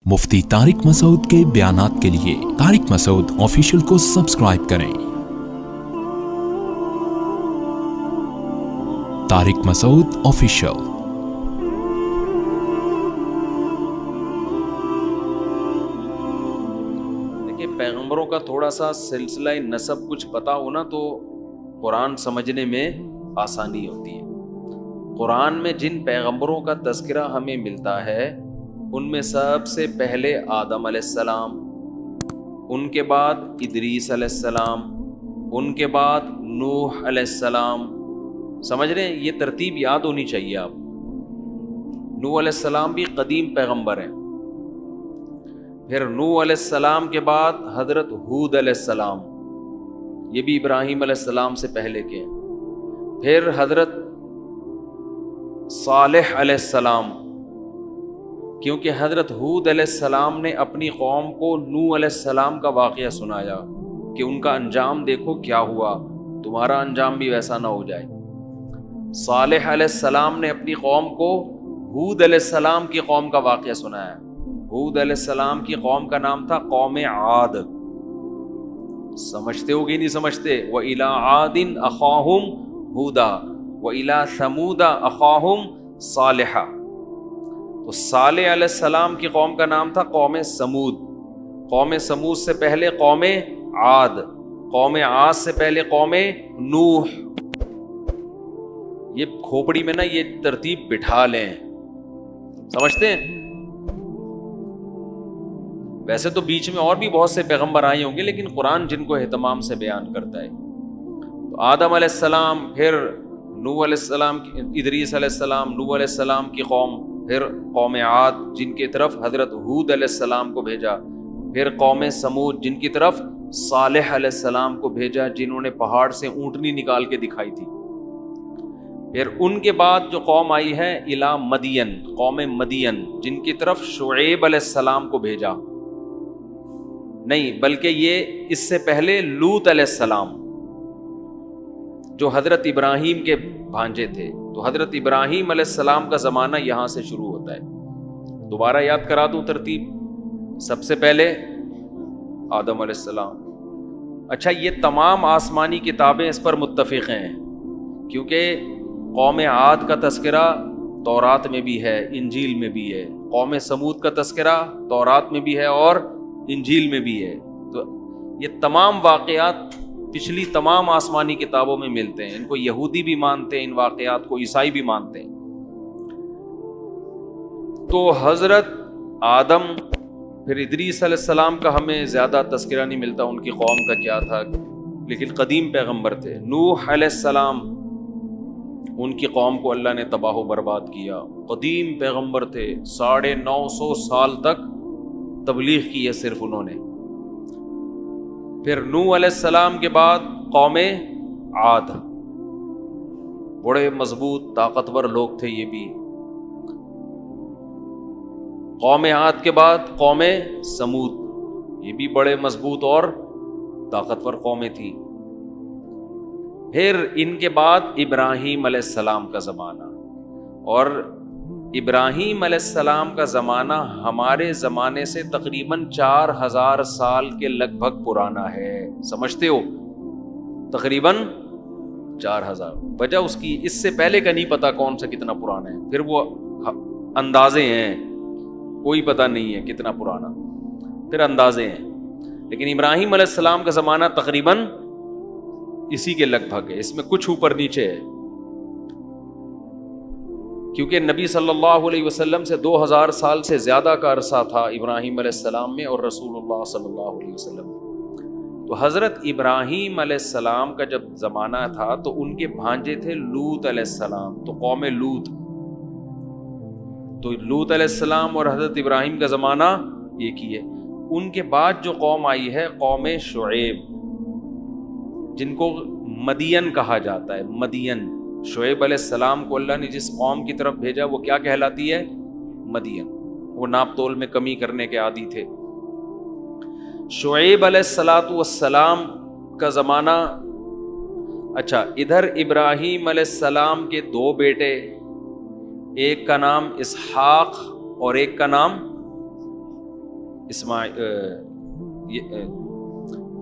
مفتی طارق مسعود کے بیانات کے لیے طارق مسعود آفیشیل کو سبسکرائب کریں۔ طارق مسعود آفیشیل۔ دیکھیں، پیغمبروں کا تھوڑا سا سلسلہ نسب کچھ پتا ہونا تو قرآن سمجھنے میں آسانی ہوتی ہے۔ قرآن میں جن پیغمبروں کا تذکرہ ہمیں ملتا ہے ان میں سب سے پہلے آدم علیہ السلام، ان کے بعد ادریس علیہ السلام، ان کے بعد نوح علیہ السلام۔ سمجھ رہے ہیں؟ یہ ترتیب یاد ہونی چاہیے آپ۔ نوح علیہ السلام بھی قدیم پیغمبر ہیں۔ پھر نوح علیہ السلام کے بعد حضرت ہود علیہ السلام، یہ بھی ابراہیم علیہ السلام سے پہلے کے ہیں۔ پھر حضرت صالح علیہ السلام، کیونکہ حضرت ہود علیہ السلام نے اپنی قوم کو نوح علیہ السلام کا واقعہ سنایا کہ ان کا انجام دیکھو کیا ہوا، تمہارا انجام بھی ویسا نہ ہو جائے۔ صالح علیہ السلام نے اپنی قوم کو ہود علیہ السلام کی قوم کا واقعہ سنایا۔ ہود علیہ السلام کی قوم کا نام تھا قوم عاد۔ سمجھتے ہو گی نہیں سمجھتے؟ وَإِلَىٰ عَادٍ أَخَاهُمْ هُودًا وَإِلَىٰ ثَمُودَ أَخَاهُمْ صَالِحًا۔ تو صالح علیہ السلام کی قوم کا نام تھا قوم سمود۔ قوم سمود سے پہلے قوم عاد، قوم عاد سے پہلے قوم نوح۔ یہ کھوپڑی میں نا یہ ترتیب بٹھا لیں، سمجھتے ہیں؟ ویسے تو بیچ میں اور بھی بہت سے پیغمبر آئے ہوں گے، لیکن قرآن جن کو اہتمام سے بیان کرتا ہے تو آدم علیہ السلام، پھر نوح علیہ السلام، ادریس علیہ السلام، نوح علیہ السلام کی قوم، پھر قوم عاد جن کی طرف حضرت ہود علیہ السلام کو بھیجا، پھر قوم سمود جن کی طرف صالح علیہ السلام کو بھیجا جنہوں نے پہاڑ سے اونٹنی نکال کے دکھائی تھی۔ پھر ان کے بعد جو قوم آئی ہے الی مدین، قوم مدین جن کی طرف شعیب علیہ السلام کو بھیجا، نہیں بلکہ یہ اس سے پہلے لوط علیہ السلام جو حضرت ابراہیم کے بھانجے تھے۔ تو حضرت ابراہیم علیہ السلام کا زمانہ یہاں سے شروع ہوتا ہے۔ دوبارہ یاد کرا دوں ترتیب۔ سب سے پہلے آدم علیہ السلام۔ اچھا، یہ تمام آسمانی کتابیں اس پر متفق ہیں، کیونکہ قوم عاد کا تذکرہ تورات میں بھی ہے، انجیل میں بھی ہے۔ قوم سمود کا تذکرہ تورات میں بھی ہے اور انجیل میں بھی ہے۔ تو یہ تمام واقعات پچھلی تمام آسمانی کتابوں میں ملتے ہیں۔ ان کو یہودی بھی مانتے ہیں، ان واقعات کو عیسائی بھی مانتے ہیں۔ تو حضرت آدم، پھر ادریس علیہ السلام کا ہمیں زیادہ تذکرہ نہیں ملتا، ان کی قوم کا کیا تھا، لیکن قدیم پیغمبر تھے۔ نوح علیہ السلام، ان کی قوم کو اللہ نے تباہ و برباد کیا، قدیم پیغمبر تھے، 950 سال تک تبلیغ کی ہے صرف انہوں نے۔ پھر نوح علیہ السلام کے بعد قوم عاد، بڑے مضبوط طاقتور لوگ تھے یہ بھی۔ قوم عاد کے بعد قوم سمود، یہ بھی بڑے مضبوط اور طاقتور قومیں تھیں۔ پھر ان کے بعد ابراہیم علیہ السلام کا زمانہ، اور ابراہیم علیہ السلام کا زمانہ ہمارے زمانے سے تقریباً 4000 سال کے لگ بھگ پرانا ہے۔ سمجھتے ہو؟ تقریباً 4000۔ وجہ اس کی اس سے پہلے کا نہیں پتا کون سا کتنا پرانا ہے، پھر وہ اندازے ہیں، کوئی پتہ نہیں ہے کتنا پرانا، پھر اندازے ہیں۔ لیکن ابراہیم علیہ السلام کا زمانہ تقریباً اسی کے لگ بھگ ہے، اس میں کچھ اوپر نیچے ہے، کیونکہ نبی صلی اللہ علیہ وسلم سے 2000 سال سے زیادہ کا عرصہ تھا ابراہیم علیہ السلام میں اور رسول اللہ صلی اللہ علیہ وسلم میں۔ تو حضرت ابراہیم علیہ السلام کا جب زمانہ تھا تو ان کے بھانجے تھے لوط علیہ السلام، تو قوم لوط، تو لوط علیہ السلام اور حضرت ابراہیم کا زمانہ ایک ہی ہے۔ ان کے بعد جو قوم آئی ہے قوم شعیب، جن کو مدین کہا جاتا ہے۔ مدین، شعیب علیہ السلام کو اللہ نے جس قوم کی طرف بھیجا وہ کیا کہلاتی ہے؟ مدین۔ وہ ناپ تول میں کمی کرنے کے عادی تھے۔ شعیب علیہ السلام کا زمانہ، اچھا ادھر ابراہیم علیہ السلام کے 2 بیٹے، ایک کا نام اسحاق اور ایک کا نام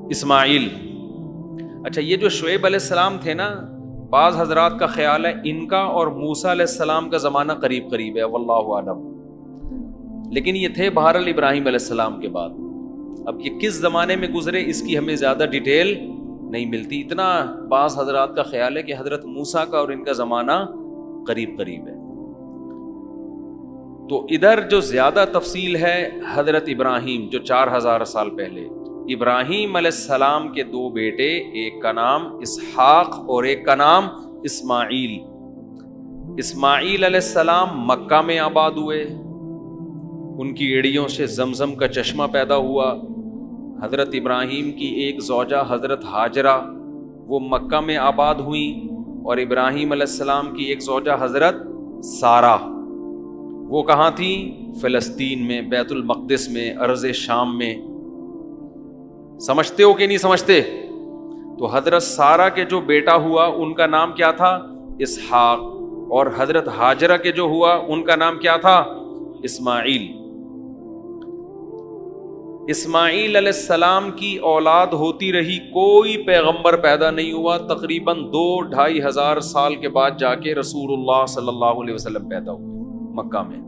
اسماعیل. اچھا یہ جو شعیب علیہ السلام تھے نا، بعض حضرات کا خیال ہے ان کا اور موسیٰ علیہ السلام کا زمانہ قریب قریب ہے، واللہ اعلم، لیکن یہ تھے بہرحال ابراہیم علیہ السلام کے بعد. اب یہ کس زمانے میں گزرے اس کی ہمیں زیادہ ڈیٹیل نہیں ملتی. اتنا بعض حضرات کا خیال ہے کہ حضرت موسیٰ کا اور ان کا زمانہ قریب قریب ہے. تو ادھر جو زیادہ تفصیل ہے حضرت ابراہیم جو 4000 سال پہلے، ابراہیم علیہ السلام کے 2 بیٹے، ایک کا نام اسحاق اور ایک کا نام اسماعیل. اسماعیل علیہ السلام مکہ میں آباد ہوئے، ان کی ایڑیوں سے زمزم کا چشمہ پیدا ہوا. حضرت ابراہیم کی ایک زوجہ حضرت ہاجرہ وہ مکہ میں آباد ہوئیں، اور ابراہیم علیہ السلام کی ایک زوجہ حضرت سارہ وہ کہاں تھیں؟ فلسطین میں، بیت المقدس میں، ارض شام میں. سمجھتے ہو کہ نہیں سمجھتے؟ تو حضرت سارہ کے جو بیٹا ہوا ان کا نام کیا تھا؟ اسحاق. اور حضرت ہاجرہ کے جو ہوا ان کا نام کیا تھا؟ اسماعیل. اسماعیل علیہ السلام کی اولاد ہوتی رہی، کوئی پیغمبر پیدا نہیں ہوا. تقریباً 2-2.5 سال کے بعد جا کے رسول اللہ صلی اللہ علیہ وسلم پیدا ہوئے مکہ میں.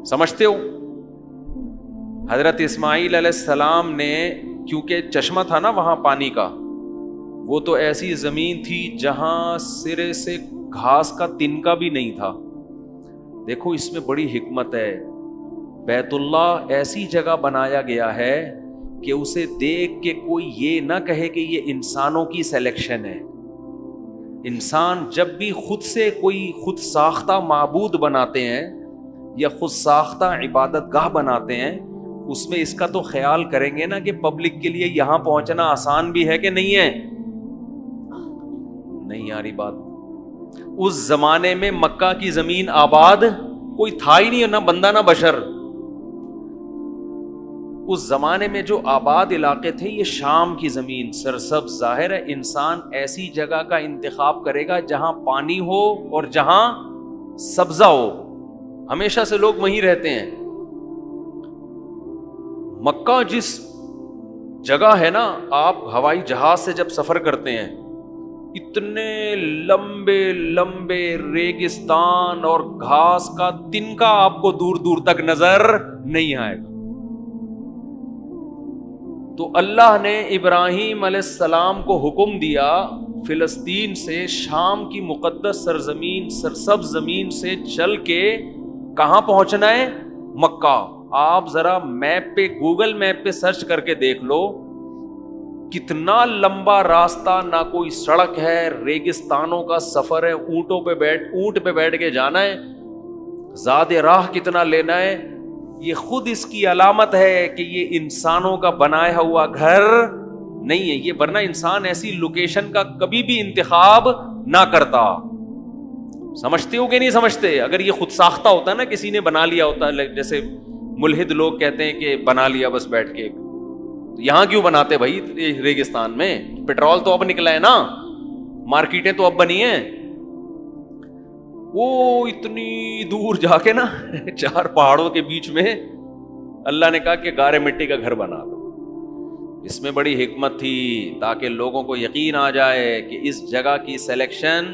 سمجھتے ہو؟ حضرت اسماعیل علیہ السلام نے، کیونکہ چشمہ تھا نا وہاں پانی کا، وہ تو ایسی زمین تھی جہاں سرے سے گھاس کا تنکا بھی نہیں تھا. دیکھو اس میں بڑی حکمت ہے. بیت اللہ ایسی جگہ بنایا گیا ہے کہ اسے دیکھ کے کوئی یہ نہ کہے کہ یہ انسانوں کی سلیکشن ہے. انسان جب بھی خود سے کوئی خود ساختہ معبود بناتے ہیں یا خود ساختہ عبادت گاہ بناتے ہیں، اس میں اس کا تو خیال کریں گے نا کہ پبلک کے لیے یہاں پہنچنا آسان بھی ہے کہ نہیں ہے. نہیں یاری بات. اس زمانے میں مکہ کی زمین آباد کوئی تھا ہی نہیں، نہ بندہ نہ بشر. اس زمانے میں جو آباد علاقے تھے یہ شام کی زمین سرسبز. ظاہر ہے انسان ایسی جگہ کا انتخاب کرے گا جہاں پانی ہو اور جہاں سبزہ ہو. ہمیشہ سے لوگ وہیں رہتے ہیں. مکہ جس جگہ ہے نا، آپ ہوائی جہاز سے جب سفر کرتے ہیں اتنے لمبے لمبے ریگستان اور گھاس کا تنکا آپ کو دور دور تک نظر نہیں آئے گا. تو اللہ نے ابراہیم علیہ السلام کو حکم دیا فلسطین سے، شام کی مقدس سرزمین سرسبز زمین سے چل کے کہاں پہنچنا ہے؟ مکہ. آپ ذرا میپ پہ، گوگل میپ پہ سرچ کر کے دیکھ لو کتنا لمبا راستہ، نہ کوئی سڑک ہے، ریگستانوں کا سفر ہے، اونٹ پہ بیٹھ کے جانا ہے، زاد راہ کتنا لینا ہے. یہ خود اس کی علامت ہے کہ یہ انسانوں کا بنایا ہوا گھر نہیں ہے یہ، ورنہ انسان ایسی لوکیشن کا کبھی بھی انتخاب نہ کرتا. سمجھتے ہو کہ نہیں سمجھتے؟ اگر یہ خود ساختہ ہوتا نا، کسی نے بنا لیا ہوتا، جیسے ملحد لوگ کہتے ہیں کہ بنا لیا بس بیٹھ کے، تو یہاں کیوں بناتے بھائی ریگستان میں؟ پیٹرول تو اب نکلا ہے نا، مارکیٹیں تو اب بنی ہیں. وہ اتنی دور جا کے نا 4 پہاڑوں کے بیچ میں اللہ نے کہا کہ گارے مٹی کا گھر بنا دو. اس میں بڑی حکمت تھی تاکہ لوگوں کو یقین آ جائے کہ اس جگہ کی سلیکشن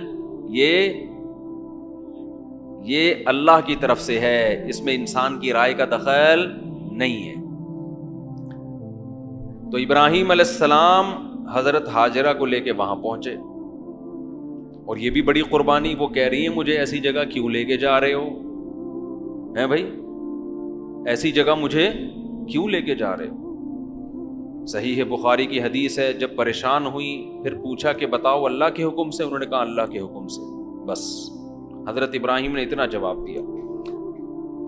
یہ اللہ کی طرف سے ہے، اس میں انسان کی رائے کا دخل نہیں ہے. تو ابراہیم علیہ السلام حضرت ہاجرہ کو لے کے وہاں پہنچے، اور یہ بھی بڑی قربانی. وہ کہہ رہی ہیں مجھے ایسی جگہ کیوں لے کے جا رہے ہو ہیں بھائی، ایسی جگہ مجھے کیوں لے کے جا رہے ہو؟ صحیح بخاری کی حدیث ہے، جب پریشان ہوئی پھر پوچھا کہ بتاؤ اللہ کے حکم سے؟ انہوں نے کہا اللہ کے حکم سے. بس حضرت ابراہیم نے اتنا جواب دیا.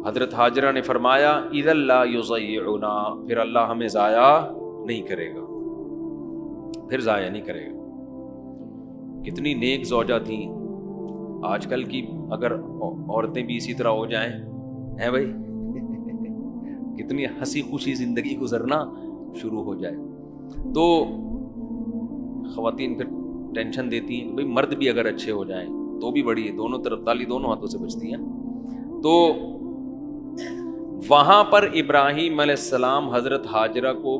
حضرت ہاجرہ نے فرمایا اذا لا یضیعنا، پھر اللہ ہمیں ضائع نہیں کرے گا، پھر ضائع نہیں کرے گا. کتنی نیک زوجہ تھیں. آج کل کی اگر عورتیں بھی اسی طرح ہو جائیں ہیں بھائی، کتنی ہنسی خوشی زندگی گزرنا شروع ہو جائے. تو خواتین پھر ٹینشن دیتی ہیں کہ بھائی مرد بھی اگر اچھے ہو جائیں تو بھی بڑی ہے، دونوں طرف تالی دونوں ہاتھوں سے بجتی ہیں. تو وہاں پر ابراہیم علیہ السلام حضرت ہاجرہ کو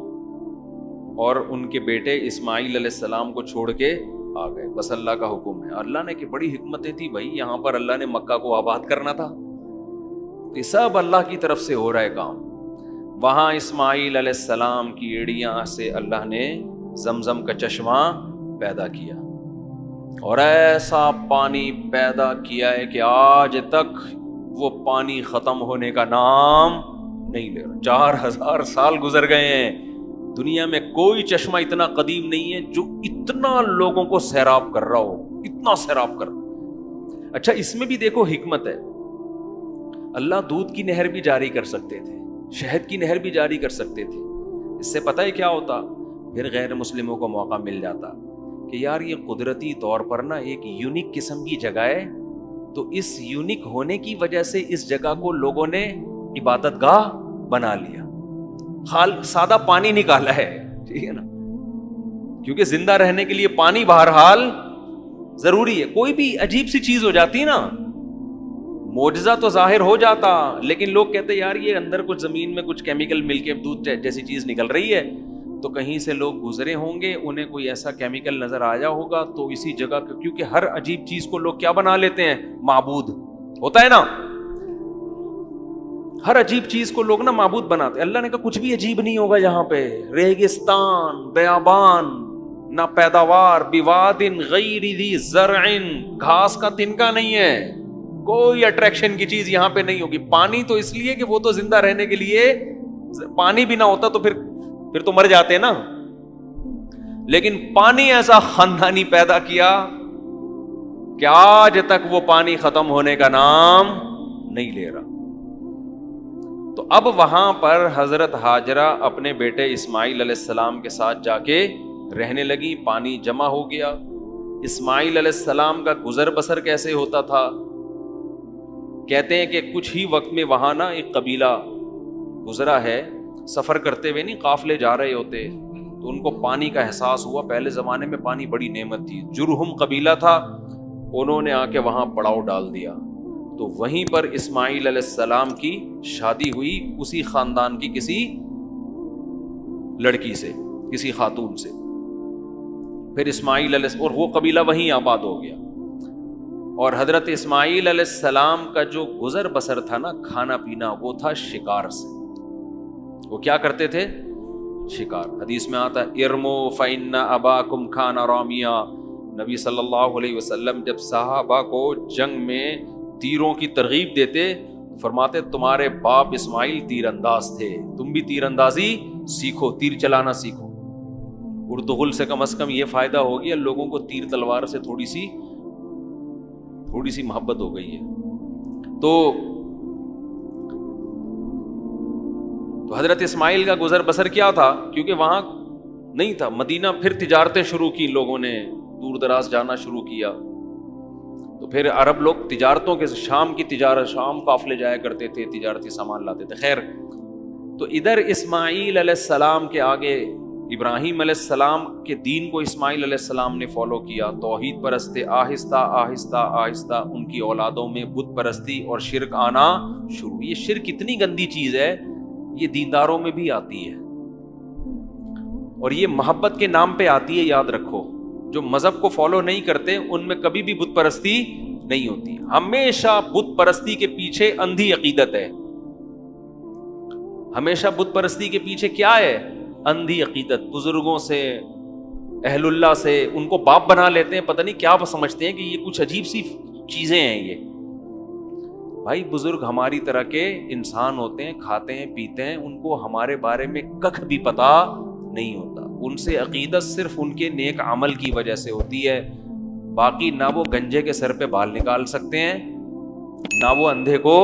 اور ان کے بیٹے اسماعیل علیہ السلام کو چھوڑ کے آ گئے. بس اللہ کا حکم ہے. اللہ نے کہ بڑی حکمتیں تھی بھائی, یہاں پر اللہ نے مکہ کو آباد کرنا تھا, یہ سب اللہ کی طرف سے ہو رہا ہے کام. وہاں اسماعیل علیہ السلام کی ایڑیاں سے اللہ نے زمزم کا چشمہ پیدا کیا, اور ایسا پانی پیدا کیا ہے کہ آج تک وہ پانی ختم ہونے کا نام نہیں لے رہا. 4000 سال گزر گئے ہیں, دنیا میں کوئی چشمہ اتنا قدیم نہیں ہے جو اتنا لوگوں کو سیراب کر رہا ہو, اتنا سیراب کر رہا. اچھا, اس میں بھی دیکھو حکمت ہے. اللہ دودھ کی نہر بھی جاری کر سکتے تھے, شہد کی نہر بھی جاری کر سکتے تھے. اس سے پتہ ہے کیا ہوتا, پھر غیر مسلموں کو موقع مل جاتا کہ یار یہ قدرتی طور پر نا ایک یونیک قسم کی جگہ ہے, تو اس یونیک ہونے کی وجہ سے اس جگہ کو لوگوں نے عبادت گاہ بنا لیا, سادہ پانی نکالا ہے, ٹھیک ہے نا, کیونکہ زندہ رہنے کے لیے پانی بہرحال ضروری ہے. کوئی بھی عجیب سی چیز ہو جاتی نا, معجزہ تو ظاہر ہو جاتا, لیکن لوگ کہتے یار یہ اندر کچھ زمین میں کچھ کیمیکل مل کے دودھ جیسی چیز نکل رہی ہے, تو کہیں سے لوگ گزرے ہوں گے, انہیں کوئی ایسا کیمیکل نظر آیا ہوگا, تو اسی جگہ کیونکہ ہر عجیب چیز کو لوگ کیا بنا لیتے ہیں, معبود ہوتا ہے نا, ہر عجیب چیز کو لوگ نا معبود بناتے ہیں. اللہ نے کہا کچھ بھی عجیب نہیں ہوگا یہاں پہ, ریگستان, بیابان, نہ پیداوار, بواد غیر ذی زرع, گھاس کا تنکا نہیں ہے, کوئی اٹریکشن کی چیز یہاں پہ نہیں ہوگی. پانی تو اس لیے کہ وہ تو زندہ رہنے کے لیے, پانی بھی نہ ہوتا تو پھر تو مر جاتے نا, لیکن پانی ایسا خاندانی پیدا کیا کہ آج تک وہ پانی ختم ہونے کا نام نہیں لے رہا. تو اب وہاں پر حضرت ہاجرہ اپنے بیٹے اسماعیل علیہ السلام کے ساتھ جا کے رہنے لگی. پانی جمع ہو گیا. اسماعیل علیہ السلام کا گزر بسر کیسے ہوتا تھا, کہتے ہیں کہ کچھ ہی وقت میں وہاں نا ایک قبیلہ گزرا ہے, سفر کرتے ہوئے نہیں قافلے جا رہے ہوتے, تو ان کو پانی کا احساس ہوا. پہلے زمانے میں پانی بڑی نعمت تھی. جرہم قبیلہ تھا, انہوں نے آ کے وہاں پڑاؤ ڈال دیا. تو وہیں پر اسماعیل علیہ السلام کی شادی ہوئی, اسی خاندان کی کسی لڑکی سے, کسی خاتون سے. پھر اسماعیل علیہ, اور وہ قبیلہ وہیں آباد ہو گیا. اور حضرت اسماعیل علیہ السلام کا جو گزر بسر تھا نا, کھانا پینا, وہ تھا شکار سے. وہ کیا کرتے تھے, شکار. حدیث میں آتا ہے ارمو فإن اباکم کان رامیا. نبی صلی اللہ علیہ وسلم جب صحابہ کو جنگ میں تیروں کی ترغیب دیتے, فرماتے تمہارے باپ اسماعیل تیر انداز تھے, تم بھی تیر اندازی سیکھو, تیر چلانا سیکھو. اردغل سے کم از کم یہ فائدہ ہو گیا, لوگوں کو تیر تلوار سے تھوڑی سی محبت ہو گئی ہے. تو حضرت اسماعیل کا گزر بسر کیا تھا, کیونکہ وہاں نہیں تھا مدینہ, پھر تجارتیں شروع کی, لوگوں نے دور دراز جانا شروع کیا. تو پھر عرب لوگ تجارتوں کے, شام کی تجارت, شام قافلے جایا کرتے تھے, تجارتی سامان لاتے تھے. خیر, تو ادھر اسماعیل علیہ السلام کے آگے ابراہیم علیہ السلام کے دین کو اسماعیل علیہ السلام نے فالو کیا, توحید پرستے. آہستہ آہستہ آہستہ ان کی اولادوں میں بت پرستی اور شرک آنا شروع. یہ شرک اتنی گندی چیز ہے, یہ دینداروں میں بھی آتی ہے, اور یہ محبت کے نام پہ آتی ہے, یاد رکھو. جو مذہب کو فالو نہیں کرتے ان میں کبھی بھی بت پرستی نہیں ہوتی. ہمیشہ بت پرستی کے پیچھے اندھی عقیدت ہے. ہمیشہ بت پرستی کے پیچھے کیا ہے, اندھی عقیدت. بزرگوں سے, اہل اللہ سے, ان کو باپ بنا لیتے ہیں, پتہ نہیں کیا سمجھتے ہیں کہ یہ کچھ عجیب سی چیزیں ہیں. یہ بھائی بزرگ ہماری طرح کے انسان ہوتے ہیں, کھاتے ہیں پیتے ہیں, ان کو ہمارے بارے میں ککھ بھی پتا نہیں ہوتا. ان سے عقیدت صرف ان کے نیک عمل کی وجہ سے ہوتی ہے. باقی نہ وہ گنجے کے سر پہ بال نکال سکتے ہیں, نہ وہ اندھے کو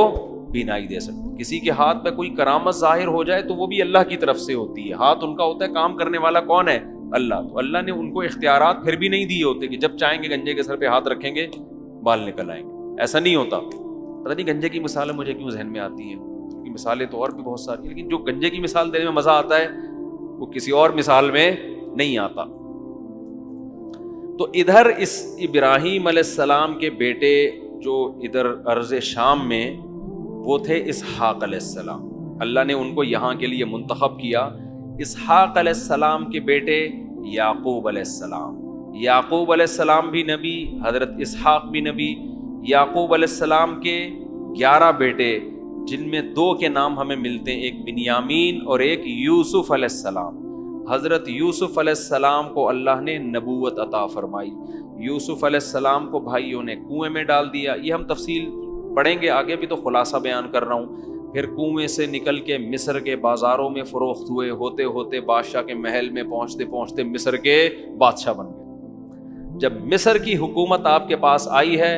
بینائی دے سکتے. کسی کے ہاتھ پہ کوئی کرامت ظاہر ہو جائے تو وہ بھی اللہ کی طرف سے ہوتی ہے. ہاتھ ان کا ہوتا ہے, کام کرنے والا کون ہے, اللہ. تو اللہ نے ان کو اختیارات پھر بھی نہیں دیے ہوتے کہ جب چاہیں گے گنجے کے سر پہ ہاتھ رکھیں گے بال نکل آئیں گے. ایسا نہیں ہوتا. پتہ نہیں گنجے کی مثالیں مجھے کیوں ذہن میں آتی ہیں, کی مثالیں تو اور بھی بہت ساری ہیں, لیکن جو گنجے کی مثال دینے میں مزہ آتا ہے وہ کسی اور مثال میں نہیں آتا. تو ادھر اس ابراہیم علیہ السلام کے بیٹے جو ادھر ارض شام میں, وہ تھے اسحاق علیہ السلام. اللہ نے ان کو یہاں کے لیے منتخب کیا. اسحاق علیہ السلام کے بیٹے یعقوب علیہ السلام. یعقوب علیہ السلام بھی نبی, حضرت اسحاق بھی نبی. یعقوب علیہ السلام کے 11 بیٹے جن میں 2 کے نام ہمیں ملتے ہیں, ایک بنیامین اور ایک یوسف علیہ السلام. حضرت یوسف علیہ السلام کو اللہ نے نبوت عطا فرمائی. یوسف علیہ السلام کو بھائیوں نے کنویں میں ڈال دیا. یہ ہم تفصیل پڑھیں گے آگے, بھی تو خلاصہ بیان کر رہا ہوں. پھر کنویں سے نکل کے مصر کے بازاروں میں فروخت ہوئے, ہوتے ہوتے بادشاہ کے محل میں پہنچتے پہنچتے مصر کے بادشاہ بن گئے. جب مصر کی حکومت آپ کے پاس آئی ہے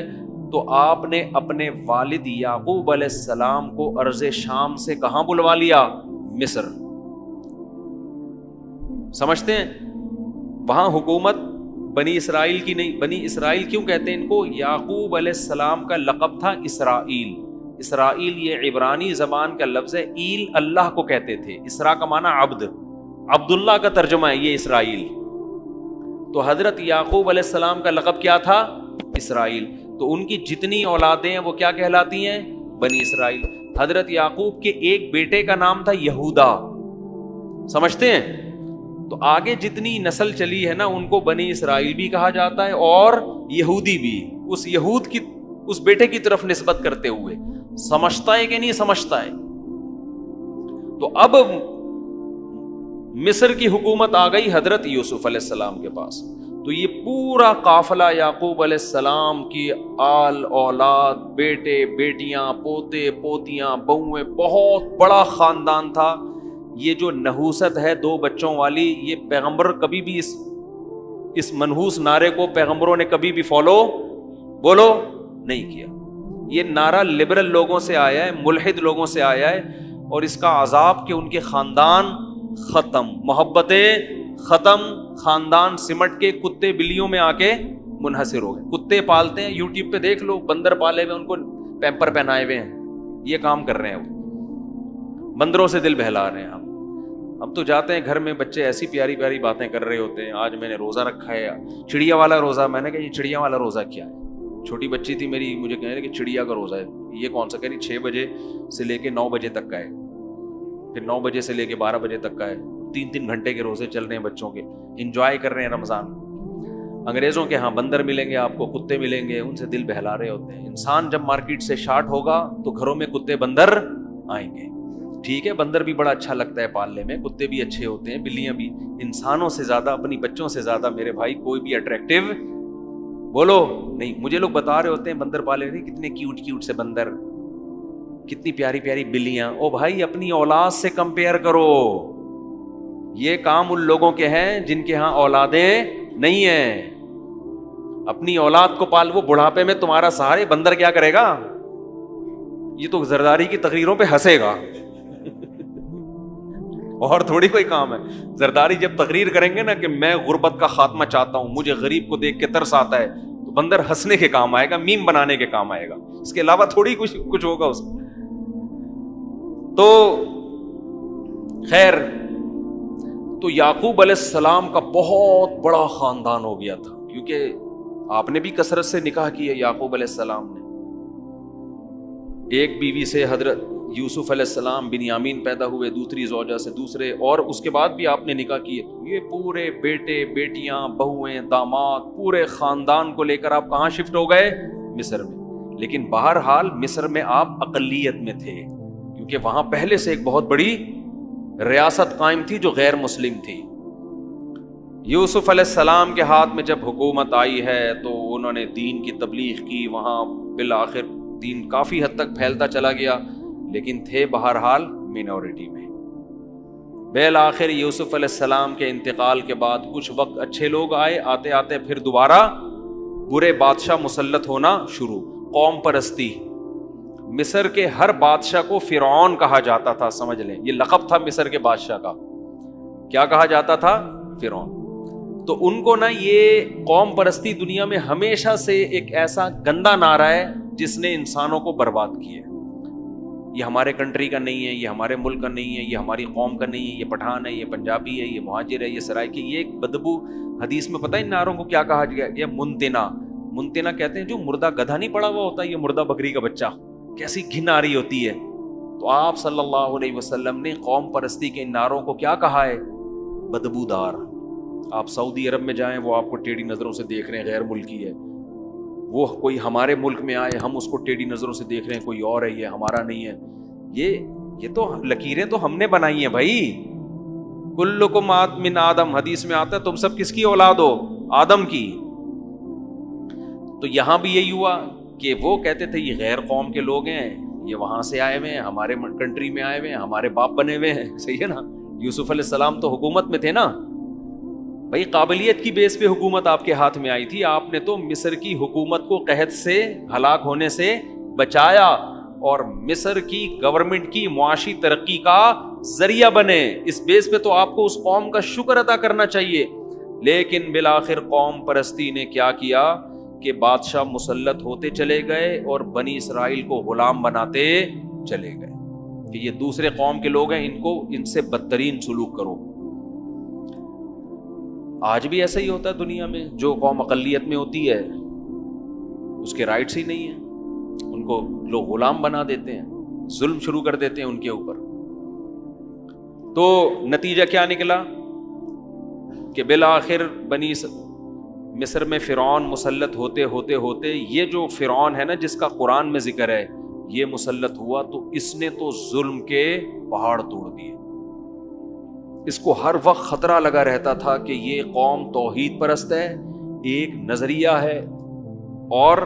تو آپ نے اپنے والد یعقوب علیہ السلام کو ارض شام سے کہاں بلوا لیا؟ مصر. سمجھتے ہیں؟ وہاں حکومت بنی اسرائیل کی نہیں. بنی اسرائیل کیوں کہتے ہیں ان کو؟ یعقوب علیہ السلام کا لقب تھا اسرائیل. اسرائیل یہ عبرانی زبان کا لفظ ہے. ایل اللہ کو کہتے تھے. اسرا کا معنی عبد, عبداللہ کا ترجمہ ہے یہ اسرائیل. تو حضرت یعقوب علیہ السلام کا لقب کیا تھا؟ اسرائیل. تو ان کی جتنی اولادیں ہیں وہ کیا کہلاتی ہیں؟ بنی اسرائیل. حضرت یعقوب کے ایک بیٹے کا نام تھا یہودا. سمجھتے ہیں؟ تو آگے جتنی نسل چلی ہے نا ان کو بنی اسرائیل بھی کہا جاتا ہے اور یہودی بھی, اس یہود کی اس بیٹے کی طرف نسبت کرتے ہوئے. سمجھتا ہے کہ نہیں سمجھتا ہے؟ تو اب مصر کی حکومت آ گئی حضرت یوسف علیہ السلام کے پاس. تو یہ پورا قافلہ یعقوب علیہ السلام کی آل اولاد, بیٹے بیٹیاں, پوتے پوتیاں, بہویں, بہت بڑا خاندان تھا. یہ جو نحوست ہے 2 بچوں والی, یہ پیغمبر کبھی بھی اس منحوس نعرے کو پیغمبروں نے کبھی بھی فالو بولو نہیں کیا. یہ نعرہ لبرل لوگوں سے آیا ہے, ملحد لوگوں سے آیا ہے, اور اس کا عذاب کہ ان کے خاندان ختم, محبتیں ختم, خاندان سمٹ کے کتے بلیوں میں آ کے منحصر ہو گئے. کتے پالتے ہیں, یوٹیوب پہ دیکھ لو, بندر پالے ہوئے, ان کو پیمپر پہنائے ہوئے ہیں, یہ کام کر رہے ہیں وہ, بندروں سے دل بہلا رہے ہیں. اب تو جاتے ہیں گھر میں بچے ایسی پیاری پیاری باتیں کر رہے ہوتے ہیں. آج میں نے روزہ رکھا ہے, چڑیا والا روزہ. میں نے کہا یہ چڑیا والا روزہ کیا ہے؟ چھوٹی بچی تھی میری, مجھے کہنے لگی کہ چڑیا کا روزہ ہے. یہ کون سا؟ کہہ رہی 6 بجے سے لے کے 9 بجے تک کا ہے, پھر 9 بجے سے لے کے 12 بجے تک کا ہے. 3 گھنٹے کے روزے چل رہے ہیں بچوں کے, انجوائے کر رہے ہیں رمضان. انگریزوں کے ہاں بندر ملیں گے آپ کو, کتے ملیں گے, ان سے دل بہلا رہے ہوتے ہیں. انسان جب مارکیٹ سے شارٹ ہوگا تو گھروں میں کتے بندر آئیں گے. ٹھیک ہے, بندر بھی بڑا اچھا لگتا ہے پالنے میں, کتے بھی اچھے ہوتے ہیں, بلیاں بھی. انسانوں سے زیادہ, اپنی بچوں سے زیادہ میرے بھائی کوئی بھی اٹریکٹیو بولو نہیں. مجھے لوگ بتا رہے ہوتے ہیں بندر پالے نہیں, کتنے کیوٹ کیوٹ سے بندر, کتنی پیاری پیاری بلیاں. او بھائی اپنی اولاد سے کمپیئر کرو. یہ کام ان لوگوں کے ہیں جن کے ہاں اولادیں نہیں ہیں. اپنی اولاد کو پال, وہ بڑھاپے میں تمہارا سہارے. بندر کیا کرے گا؟ یہ تو زرداری کی تقریروں پہ ہنسے گا اور تھوڑی کوئی کام ہے. زرداری جب تقریر کریں گے نا کہ میں غربت کا خاتمہ چاہتا ہوں, مجھے غریب کو دیکھ کے ترس آتا ہے, تو بندر ہنسنے کے کام آئے گا, میم بنانے کے کام آئے گا. اس کے علاوہ تھوڑی کچھ ہوگا اس کو. تو خیر, تو یعقوب علیہ السلام کا بہت بڑا خاندان ہو گیا تھا, کیونکہ آپ نے بھی کثرت سے نکاح کیا. یعقوب علیہ السلام نے ایک بیوی سے حضرت یوسف علیہ السلام بنیامین پیدا ہوئے, دوسری زوجہ سے دوسرے, اور اس کے بعد بھی آپ نے نکاح کیے. یہ پورے بیٹے بیٹیاں, بہویں, داماد, پورے خاندان کو لے کر آپ کہاں شفٹ ہو گئے؟ مصر میں. لیکن بہرحال مصر میں آپ اقلیت میں تھے, کیونکہ وہاں پہلے سے ایک بہت بڑی ریاست قائم تھی جو غیر مسلم تھی. یوسف علیہ السلام کے ہاتھ میں جب حکومت آئی ہے تو انہوں نے دین کی تبلیغ کی. وہاں بالآخر دین کافی حد تک پھیلتا چلا گیا, لیکن تھے بہرحال مینورٹی میں. بالآخر یوسف علیہ السلام کے انتقال کے بعد کچھ وقت اچھے لوگ آئے, آتے آتے پھر دوبارہ برے بادشاہ مسلط ہونا شروع. قوم پرستی. مصر کے ہر بادشاہ کو فرعون کہا جاتا تھا, سمجھ لیں, یہ لقب تھا مصر کے بادشاہ کا. کیا کہا جاتا تھا؟ فرعون. تو ان کو نا یہ قوم پرستی دنیا میں ہمیشہ سے ایک ایسا گندا نعرہ ہے جس نے انسانوں کو برباد کیا. یہ ہمارے کنٹری کا نہیں ہے, یہ ہمارے ملک کا نہیں ہے, یہ ہماری قوم کا نہیں ہے, یہ پٹھان ہے, یہ پنجابی ہے, یہ مہاجر ہے, یہ سرائکی. یہ ایک بدبو. حدیث میں پتہ ہے ان نعروں کو کیا کہا گیا؟ یہ منتنا. منتنا کہتے ہیں جو مردہ گدھا نہیں پڑا ہوا ہوتا, یہ مردہ بکری کا بچہ. کیسی گھن آ رہی ہوتی ہے, تو آپ صلی اللہ علیہ وسلم نے قوم پرستی کے ان نعروں کو کیا کہا ہے؟ بدبودار. آپ سعودی عرب میں جائیں، وہ آپ کو ٹیڑھی نظروں سے دیکھ رہے ہیں، غیر ملکی ہے. وہ کوئی ہمارے ملک میں آئے، ہم اس کو ٹیڑھی نظروں سے دیکھ رہے ہیں، کوئی اور ہے، یہ ہمارا نہیں ہے. یہ تو لکیریں تو ہم نے بنائی ہیں بھائی. کلکم من آدم، حدیث میں آتا ہے تم سب کس کی اولاد ہو؟ آدم کی. تو یہاں بھی یہی ہوا کہ وہ کہتے تھے یہ غیر قوم کے لوگ ہیں، یہ وہاں سے آئے ہوئے ہیں، ہمارے کنٹری میں آئے ہوئے ہیں، ہمارے باپ بنے ہوئے ہیں. صحیح ہے نا؟ یوسف علیہ السلام تو حکومت میں تھے نا بھائی، قابلیت کی بیس پہ حکومت آپ کے ہاتھ میں آئی تھی. آپ نے تو مصر کی حکومت کو قحط سے، ہلاک ہونے سے بچایا، اور مصر کی گورنمنٹ کی معاشی ترقی کا ذریعہ بنے. اس بیس پہ تو آپ کو اس قوم کا شکر ادا کرنا چاہیے. لیکن بالآخر قوم پرستی نے کیا کیا کہ بادشاہ مسلط ہوتے چلے گئے اور بنی اسرائیل کو غلام بناتے چلے گئے کہ یہ دوسرے قوم کے لوگ ہیں، ان سے بدترین سلوک کرو. آج بھی ایسا ہی ہوتا ہے دنیا میں. جو قوم اقلیت میں ہوتی ہے اس کے رائٹس ہی نہیں ہیں، ان کو لوگ غلام بنا دیتے ہیں، ظلم شروع کر دیتے ہیں ان کے اوپر. تو نتیجہ کیا نکلا کہ بالآخر بنی مصر میں فرعون مسلط ہوتے ہوتے ہوتے یہ جو فرعون ہے نا جس کا قرآن میں ذکر ہے، یہ مسلط ہوا تو اس نے تو ظلم کے پہاڑ توڑ دیے. اس کو ہر وقت خطرہ لگا رہتا تھا کہ یہ قوم توحید پرست ہے، ایک نظریہ ہے، اور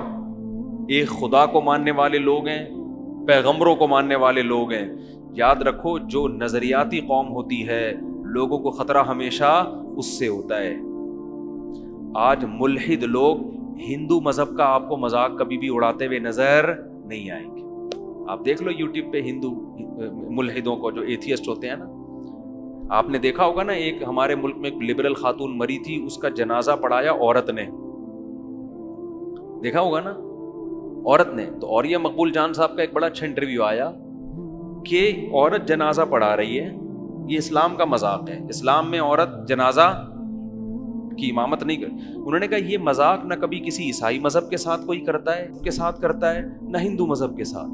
ایک خدا کو ماننے والے لوگ ہیں، پیغمبروں کو ماننے والے لوگ ہیں. یاد رکھو جو نظریاتی قوم ہوتی ہے لوگوں کو خطرہ ہمیشہ اس سے ہوتا ہے. آج ملحد لوگ ہندو مذہب کا آپ کو مذاق کبھی بھی اڑاتے ہوئے نظر نہیں آئیں گے. آپ دیکھ لو یوٹیوب پہ ہندو ملحدوں کو، جو ایتھیسٹ ہوتے ہیں نا. آپ نے دیکھا ہوگا نا، ایک ہمارے ملک میں ایک لبرل خاتون مری تھی، اس کا جنازہ پڑھایا عورت نے. دیکھا ہوگا نا، عورت نے. تو اوریہ مقبول جان صاحب کا ایک بڑا اچھا انٹرویو آیا کہ عورت جنازہ پڑھا رہی ہے، یہ اسلام کا مذاق ہے، اسلام میں عورت جنازہ کی امامت نہیں کرتی. انہوں نے کہا یہ مذاق نہ کبھی کسی عیسائی مذہب کے ساتھ کوئی کرتا ہے نہ ہندو مذہب کے ساتھ.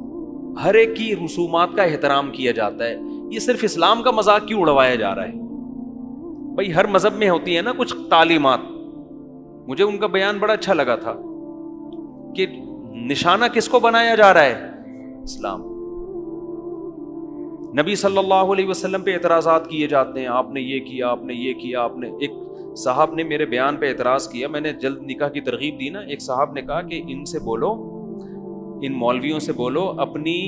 ہر ایک کی رسومات کا احترام کیا جاتا ہے. یہ صرف اسلام کا مذاق کیوں اڑوایا جا رہا ہے؟ بھائی ہر مذہب میں ہوتی ہے نا کچھ تعلیمات. مجھے ان کا بیان بڑا اچھا لگا تھا کہ نشانہ کس کو بنایا جا رہا ہے؟ اسلام. نبی صلی اللہ علیہ وسلم پہ اعتراضات کیے جاتے ہیں، آپ نے یہ کیا، آپ نے یہ کیا، آپ نے. ایک صاحب نے میرے بیان پہ اعتراض کیا، میں نے جلد نکاح کی ترغیب دی نا. ایک صاحب نے کہا کہ ان سے بولو، ان مولویوں سے بولو اپنی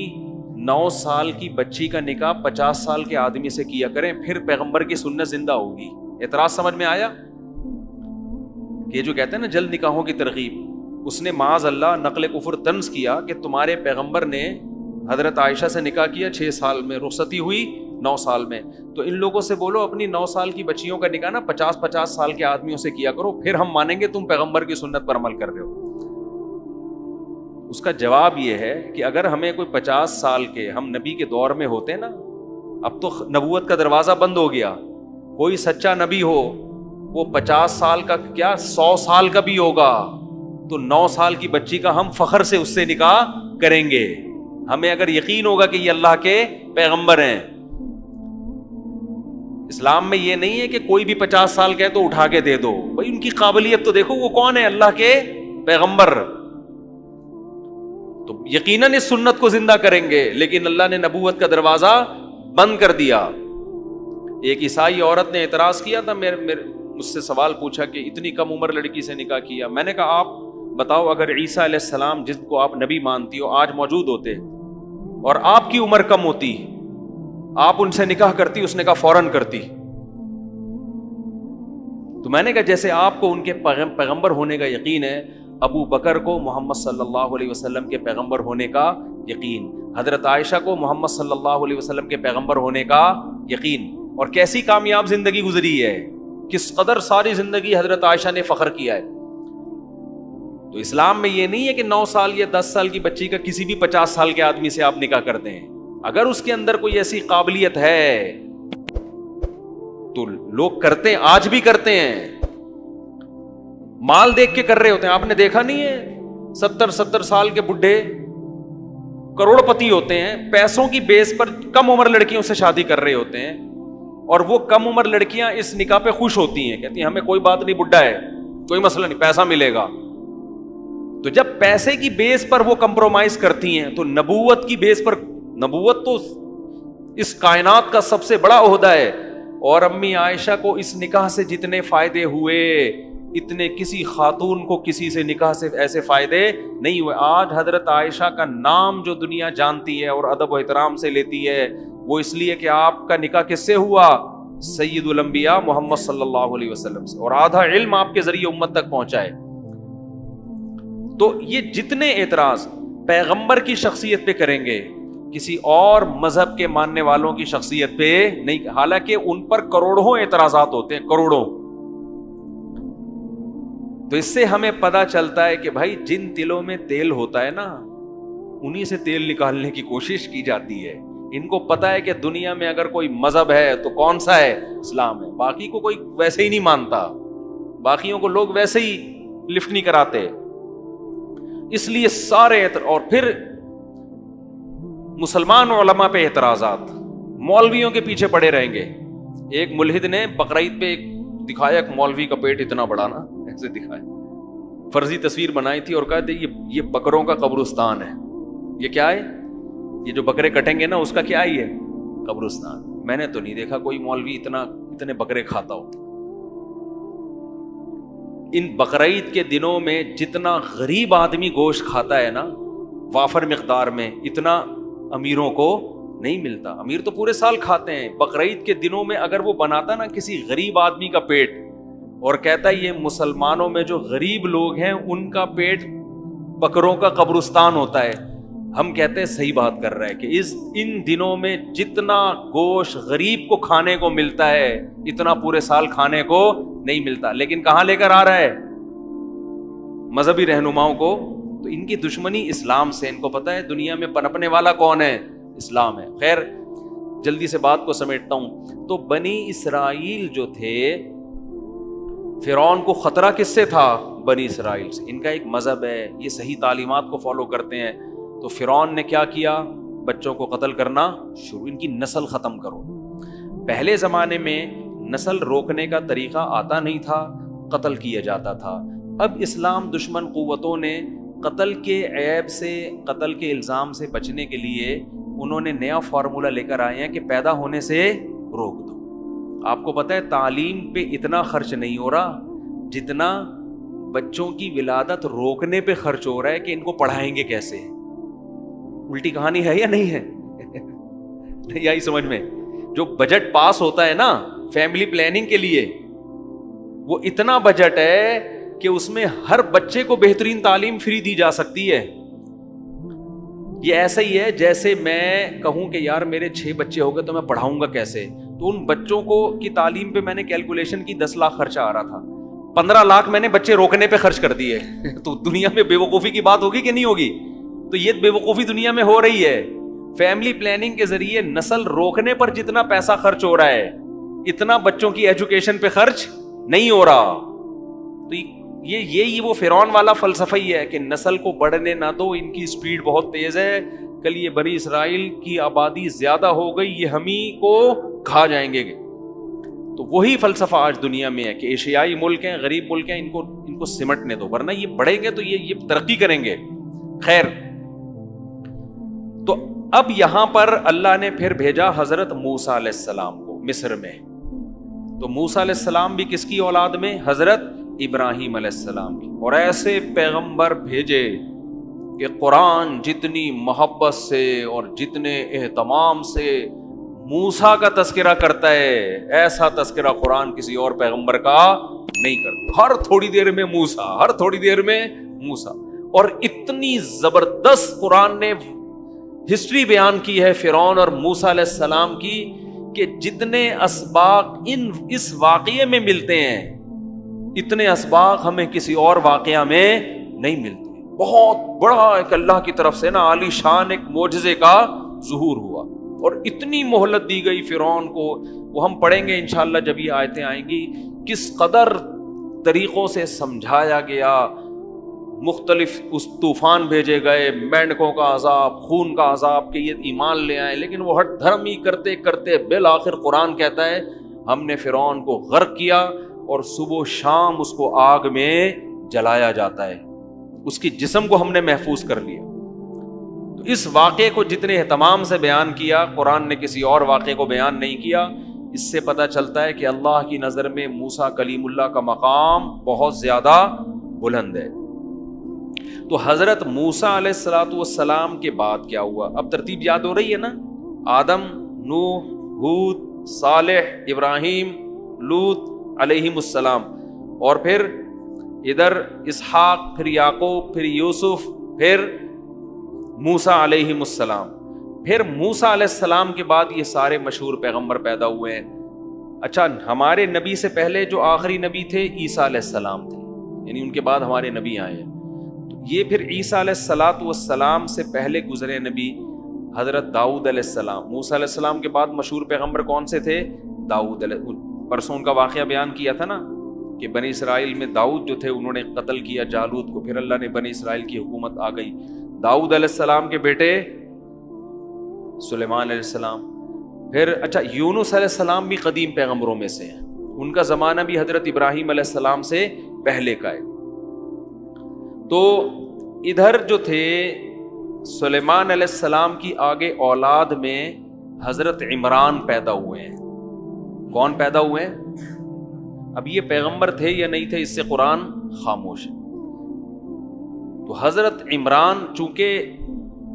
9 سال کی بچی کا نکاح 50 سال کے آدمی سے کیا کریں، پھر پیغمبر کی سنت زندہ ہوگی. اعتراض سمجھ میں آیا؟ یہ جو کہتے ہیں نا جلد نکاحوں کی ترغیب، اس نے معاذ اللہ نقل کفر طنز کیا کہ تمہارے پیغمبر نے حضرت عائشہ سے نکاح کیا 6 سال میں، رخصتی ہوئی 9 سال میں. تو ان لوگوں سے بولو اپنی 9 سال کی بچیوں کا نکاح نا 50 سال کے آدمیوں سے کیا کرو، پھر ہم مانیں گے تم پیغمبر کی سنت پر عمل کر رہے ہو. اس کا جواب یہ ہے کہ اگر ہمیں کوئی 50 سال کے، ہم نبی کے دور میں ہوتے نا، اب تو نبوت کا دروازہ بند ہو گیا. کوئی سچا نبی ہو وہ 50 سال کا کیا 100 سال کا بھی ہوگا تو 9 سال کی بچی کا ہم فخر سے اس سے نکاح کریں گے، ہمیں اگر یقین ہوگا کہ یہ اللہ کے پیغمبر ہیں. اسلام میں یہ نہیں ہے کہ کوئی بھی 50 سال کا ہے تو اٹھا کے دے دو. بھائی ان کی قابلیت تو دیکھو، وہ کون ہے؟ اللہ کے پیغمبر. تو یقیناً اس سنت کو زندہ کریں گے، لیکن اللہ نے نبوت کا دروازہ بند کر دیا. ایک عیسائی عورت نے اعتراض کیا تھا، مجھ سے سوال پوچھا کہ اتنی کم عمر لڑکی سے نکاح کیا. میں نے کہا آپ بتاؤ، اگر عیسیٰ علیہ السلام جن کو آپ نبی مانتی ہو آج موجود ہوتے اور آپ کی عمر کم ہوتی، آپ ان سے نکاح کرتی؟ اس نے کہا فوراً کرتی. تو میں نے کہا جیسے آپ کو ان کے پیغمبر ہونے کا یقین ہے، ابو بکر کو محمد صلی اللہ علیہ وسلم کے پیغمبر ہونے کا یقین، حضرت عائشہ کو محمد صلی اللہ علیہ وسلم کے پیغمبر ہونے کا یقین. اور کیسی کامیاب زندگی گزری ہے، کس قدر ساری زندگی حضرت عائشہ نے فخر کیا ہے. تو اسلام میں یہ نہیں ہے کہ 9 سال یا 10 سال کی بچی کا کسی بھی 50 سال کے آدمی سے آپ نکاح کرتے ہیں. اگر اس کے اندر کوئی ایسی قابلیت ہے تو لوگ کرتے ہیں، آج بھی کرتے ہیں. مال دیکھ کے کر رہے ہوتے ہیں. آپ نے دیکھا نہیں ہے 70 سال کے بڈھے کروڑپتی ہوتے ہیں, پیسوں کی بیس پر کم عمر لڑکیوں سے شادی کر رہے ہوتے ہیں, اور وہ کم عمر لڑکیاں اس نکاح پہ خوش ہوتی ہیں, کہتی ہیں ہمیں کوئی بات نہیں, بڈھا ہے کوئی مسئلہ نہیں, پیسہ ملے گا. تو جب پیسے کی بیس پر وہ کمپرومائز کرتی ہیں تو نبوت کی بیس پر, نبوت تو اس کائنات کا سب سے بڑا عہدہ ہے, اور امی عائشہ کو اس نکاح سے جتنے فائدے ہوئے اتنے کسی خاتون کو کسی سے نکاح سے ایسے فائدے نہیں ہوئے. آج حضرت عائشہ کا نام جو دنیا جانتی ہے اور ادب و احترام سے لیتی ہے, وہ اس لیے کہ آپ کا نکاح کس سے ہوا؟ سید الانبیاء محمد صلی اللہ علیہ وسلم سے, اور آدھا علم آپ کے ذریعے امت تک پہنچا ہے. تو یہ جتنے اعتراض پیغمبر کی شخصیت پہ کریں گے, کسی اور مذہب کے ماننے والوں کی شخصیت پہ نہیں, حالانکہ ان پر کروڑوں اعتراضات ہوتے ہیں, کروڑوں. تو اس سے ہمیں پتا چلتا ہے کہ بھائی جن تلوں میں تیل ہوتا ہے نا, انہی سے تیل نکالنے کی کوشش کی جاتی ہے. ان کو پتا ہے کہ دنیا میں اگر کوئی مذہب ہے تو کون سا ہے؟ اسلام ہے. باقی کو کوئی ویسے ہی نہیں مانتا, باقیوں کو لوگ ویسے ہی لفٹ نہیں کراتے. اس لیے سارے اور پھر مسلمان علماء پہ اعتراضات, مولویوں کے پیچھے پڑے رہیں گے. ایک ملحد نے بقرعید پہ دکھایا ایک مولوی کا پیٹ اتنا بڑا نا, ایسے دکھایا, فرضی تصویر بنائی تھی اور کہا تھا یہ بکروں کا قبرستان ہے. یہ کیا ہے؟ یہ جو بکرے کٹیں گے نا اس کا کیا ہی ہے؟ قبرستان. میں نے تو نہیں دیکھا کوئی مولوی اتنے بکرے کھاتا ہو. ان بقرعید کے دنوں میں جتنا غریب آدمی گوشت کھاتا ہے نا وافر مقدار میں, اتنا امیروں کو نہیں ملتا. امیر تو پورے سال کھاتے ہیں. بقرعید کے دنوں میں اگر وہ بناتا نا کسی غریب آدمی کا پیٹ اور کہتا یہ مسلمانوں میں جو غریب لوگ ہیں ان کا پیٹ بکروں کا قبرستان ہوتا ہے, ہم کہتے ہیں صحیح بات کر رہا ہے کہ ان دنوں میں جتنا گوشت غریب کو کھانے کو ملتا ہے اتنا پورے سال کھانے کو نہیں ملتا. لیکن کہاں لے کر آ رہا ہے؟ مذہبی رہنماؤں کو. تو ان کی دشمنی اسلام سے, ان کو پتا ہے دنیا میں پنپنے والا کون ہے؟ اسلام ہے. خیر جلدی سے بات کو سمیٹتا ہوں. تو بنی اسرائیل جو تھے, فرعون کو خطرہ کس سے تھا؟ بنی اسرائیل سے. ان کا ایک مذہب ہے, یہ صحیح تعلیمات کو فالو کرتے ہیں. تو فرعون نے کیا کیا؟ بچوں کو قتل کرنا شروع, ان کی نسل ختم کرو. پہلے زمانے میں نسل روکنے کا طریقہ آتا نہیں تھا, قتل کیا جاتا تھا. اب اسلام دشمن قوتوں نے قتل کے عیب سے, قتل کے الزام سے بچنے کے لیے انہوں نے نیا فارمولہ لے کر آئے ہیں کہ پیدا ہونے سے روک دو. آپ کو پتہ ہے تعلیم پہ اتنا خرچ نہیں ہو رہا جتنا بچوں کی ولادت روکنے پہ خرچ ہو رہا ہے کہ ان کو پڑھائیں گے کیسے. الٹی کہانی ہے یا نہیں ہے؟ نہیں آئی سمجھ میں؟ جو بجٹ پاس ہوتا ہے نا فیملی پلاننگ کے لیے, وہ اتنا بجٹ ہے کہ اس میں ہر بچے کو بہترین تعلیم فری دی جا سکتی ہے. یہ ایسا ہی ہے جیسے میں کہوں کہ یار میرے 6 بچے ہو گئے تو میں پڑھاؤں گا کیسے. تو ان بچوں کو کی تعلیم پہ میں نے کیلکولیشن کی 10 لاکھ خرچہ آ رہا تھا, 15 لاکھ میں نے بچے روکنے پہ خرچ کر دیے. تو دنیا میں بے وقوفی کی بات ہوگی کہ نہیں ہوگی؟ تو یہ بے وقوفی دنیا میں ہو رہی ہے. فیملی پلاننگ کے ذریعے نسل روکنے پر جتنا پیسہ خرچ ہو رہا ہے اتنا بچوں کی ایجوکیشن پہ خرچ نہیں ہو رہا. تو یہی وہ فرعون والا فلسفہ ہی ہے کہ نسل کو بڑھنے نہ دو, ان کی سپیڈ بہت تیز ہے, کل یہ بنی اسرائیل کی آبادی زیادہ ہو گئی, یہ ہم ہی کو کھا جائیں گے. تو وہی فلسفہ آج دنیا میں ہے کہ ایشیائی ملک ہیں, غریب ملک ہیں, ان کو سمٹنے دو, ورنہ یہ بڑھیں گے تو یہ ترقی کریں گے. خیر, تو اب یہاں پر اللہ نے پھر بھیجا حضرت موسیٰ علیہ السلام کو مصر میں. تو موسیٰ علیہ السلام بھی کس کی اولاد میں؟ حضرت ابراہیم علیہ السلام کی. اور ایسے پیغمبر بھیجے کہ قرآن جتنی محبت سے اور جتنے اہتمام سے موسیٰ کا تذکرہ کرتا ہے ایسا تذکرہ قرآن کسی اور پیغمبر کا نہیں کرتا. ہر تھوڑی دیر میں موسیٰ, ہر تھوڑی دیر میں موسیٰ. اور اتنی زبردست قرآن نے ہسٹری بیان کی ہے فرعون اور موسیٰ علیہ السلام کی کہ جتنے اسباق اس واقعے میں ملتے ہیں اتنے اسباق ہمیں کسی اور واقعہ میں نہیں ملتے. بہت بڑا ایک اللہ کی طرف سے نا عالی شان ایک معجزے کا ظہور ہوا, اور اتنی مہلت دی گئی فرعون کو. وہ ہم پڑھیں گے انشاءاللہ جب یہ آیتیں آئیں گی, کس قدر طریقوں سے سمجھایا گیا, مختلف اس طوفان بھیجے گئے، مینڈکوں کا عذاب، خون کا عذاب کہ یہ ایمان لے آئے، لیکن وہ ہٹ دھرم ہی کرتے کرتے بالآخر قرآن کہتا ہے ہم نے فرعون کو غرق کیا اور صبح و شام اس کو آگ میں جلایا جاتا ہے، اس کی جسم کو ہم نے محفوظ کر لیا۔ تو اس واقعے کو جتنے اہتمام سے بیان کیا، قرآن نے کسی اور واقعے کو بیان نہیں کیا۔ اس سے پتہ چلتا ہے کہ اللہ کی نظر میں موسیٰ کلیم اللہ کا مقام بہت زیادہ بلند ہے۔ تو حضرت موسیٰ علیہ السلام کے بعد کیا ہوا؟ اب ترتیب یاد ہو رہی ہے نا؟ آدم، نوح، ہود، صالح، ابراہیم، لوط علیہم السلام، اور پھر ادھر اسحاق، پھر یعقوب، پھر یوسف، پھر موسیٰ علیہم السلام۔ پھر موسیٰ علیہ السلام کے بعد یہ سارے مشہور پیغمبر پیدا ہوئے ہیں۔ اچھا، ہمارے نبی سے پہلے جو آخری نبی تھے عیسیٰ علیہ السلام تھے، یعنی ان کے بعد ہمارے نبی آئے ہیں۔ تو یہ پھر عیسیٰ علیہ السلام سے پہلے گزرے نبی حضرت داؤد علیہ السلام۔ موسیٰ علیہ السلام کے بعد مشہور پیغمبر کون سے تھے؟ داؤد علیہ، پرسوں ان کا واقعہ بیان کیا تھا نا کہ بنی اسرائیل میں داؤد جو تھے انہوں نے قتل کیا جالوت کو، پھر اللہ نے بنی اسرائیل کی حکومت آ گئی۔ داؤد علیہ السلام کے بیٹے سلیمان علیہ السلام، پھر اچھا یونس علیہ السلام بھی قدیم پیغمبروں میں سے ہیں، ان کا زمانہ بھی حضرت ابراہیم علیہ السلام سے پہلے کا ہے۔ تو ادھر جو تھے سلیمان علیہ السلام کی آگے اولاد میں حضرت عمران پیدا ہوئے ہیں۔ کون پیدا ہوئے ہیں؟ اب یہ پیغمبر تھے یا نہیں تھے اس سے قرآن خاموش ہے۔ تو حضرت عمران چونکہ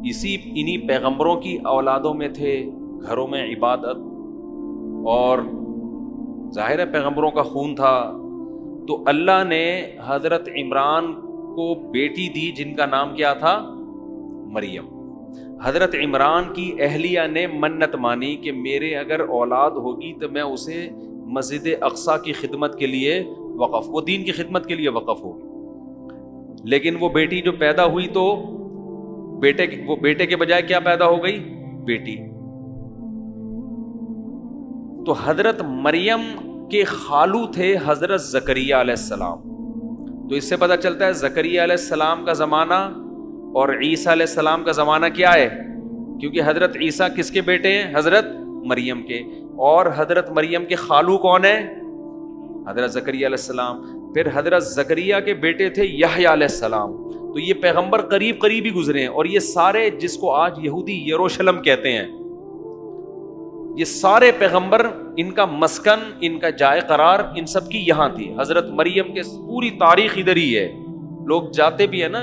انہی پیغمبروں کی اولادوں میں تھے، گھروں میں عبادت اور ظاہر ہے پیغمبروں کا خون تھا، تو اللہ نے حضرت عمران کو بیٹی دی جن کا نام کیا تھا؟ مریم۔ حضرت عمران کی اہلیہ نے منت مانی کہ میرے اگر اولاد ہوگی تو میں اسے مسجد اقصیٰ کی خدمت کے لیے وقف، وہ دین کی خدمت کے لیے وقف ہوگی۔ لیکن وہ بیٹی جو پیدا ہوئی تو وہ بیٹے کے بجائے کیا پیدا ہو گئی؟ بیٹی۔ تو حضرت مریم کے خالو تھے حضرت زکریہ علیہ السلام۔ تو اس سے پتہ چلتا ہے زکریہ علیہ السلام کا زمانہ اور عیسیٰ علیہ السلام کا زمانہ کیا ہے، کیونکہ حضرت عیسیٰ کس کے بیٹے ہیں؟ حضرت مریم کے، اور حضرت مریم کے خالو کون ہیں؟ حضرت زکریہ علیہ السلام۔ پھر حضرت زکریہ کے بیٹے تھے یحییٰ علیہ السلام۔ تو یہ پیغمبر قریب قریب ہی گزرے ہیں، اور یہ سارے جس کو آج یہودی یروشلم کہتے ہیں، یہ سارے پیغمبر ان کا مسکن، ان کا جائے قرار ان سب کی یہاں تھی۔ حضرت مریم کے پوری تاریخ ادھر ہی ہے، لوگ جاتے بھی ہیں نا،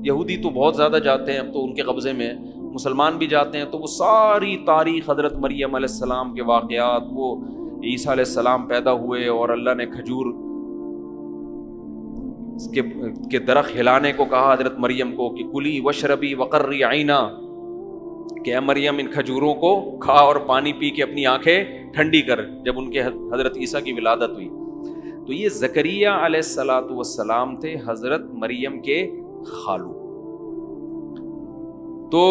یہودی تو بہت زیادہ جاتے ہیں، اب تو ان کے قبضے میں، مسلمان بھی جاتے ہیں، تو وہ ساری تاریخ حضرت مریم علیہ السلام کے واقعات، وہ عیسیٰ علیہ السلام پیدا ہوئے اور اللہ نے کھجور کے درخت ہلانے کو کہا حضرت مریم کو کہ کلی وشربی وقرری عینا، کہ اے مریم ان کھجوروں کو کھا اور پانی پی کے اپنی آنکھیں ٹھنڈی کر، جب ان کے حضرت عیسیٰ کی ولادت ہوئی۔ تو یہ زکریہ علیہ السلام تھے حضرت مریم کے خالو۔ تو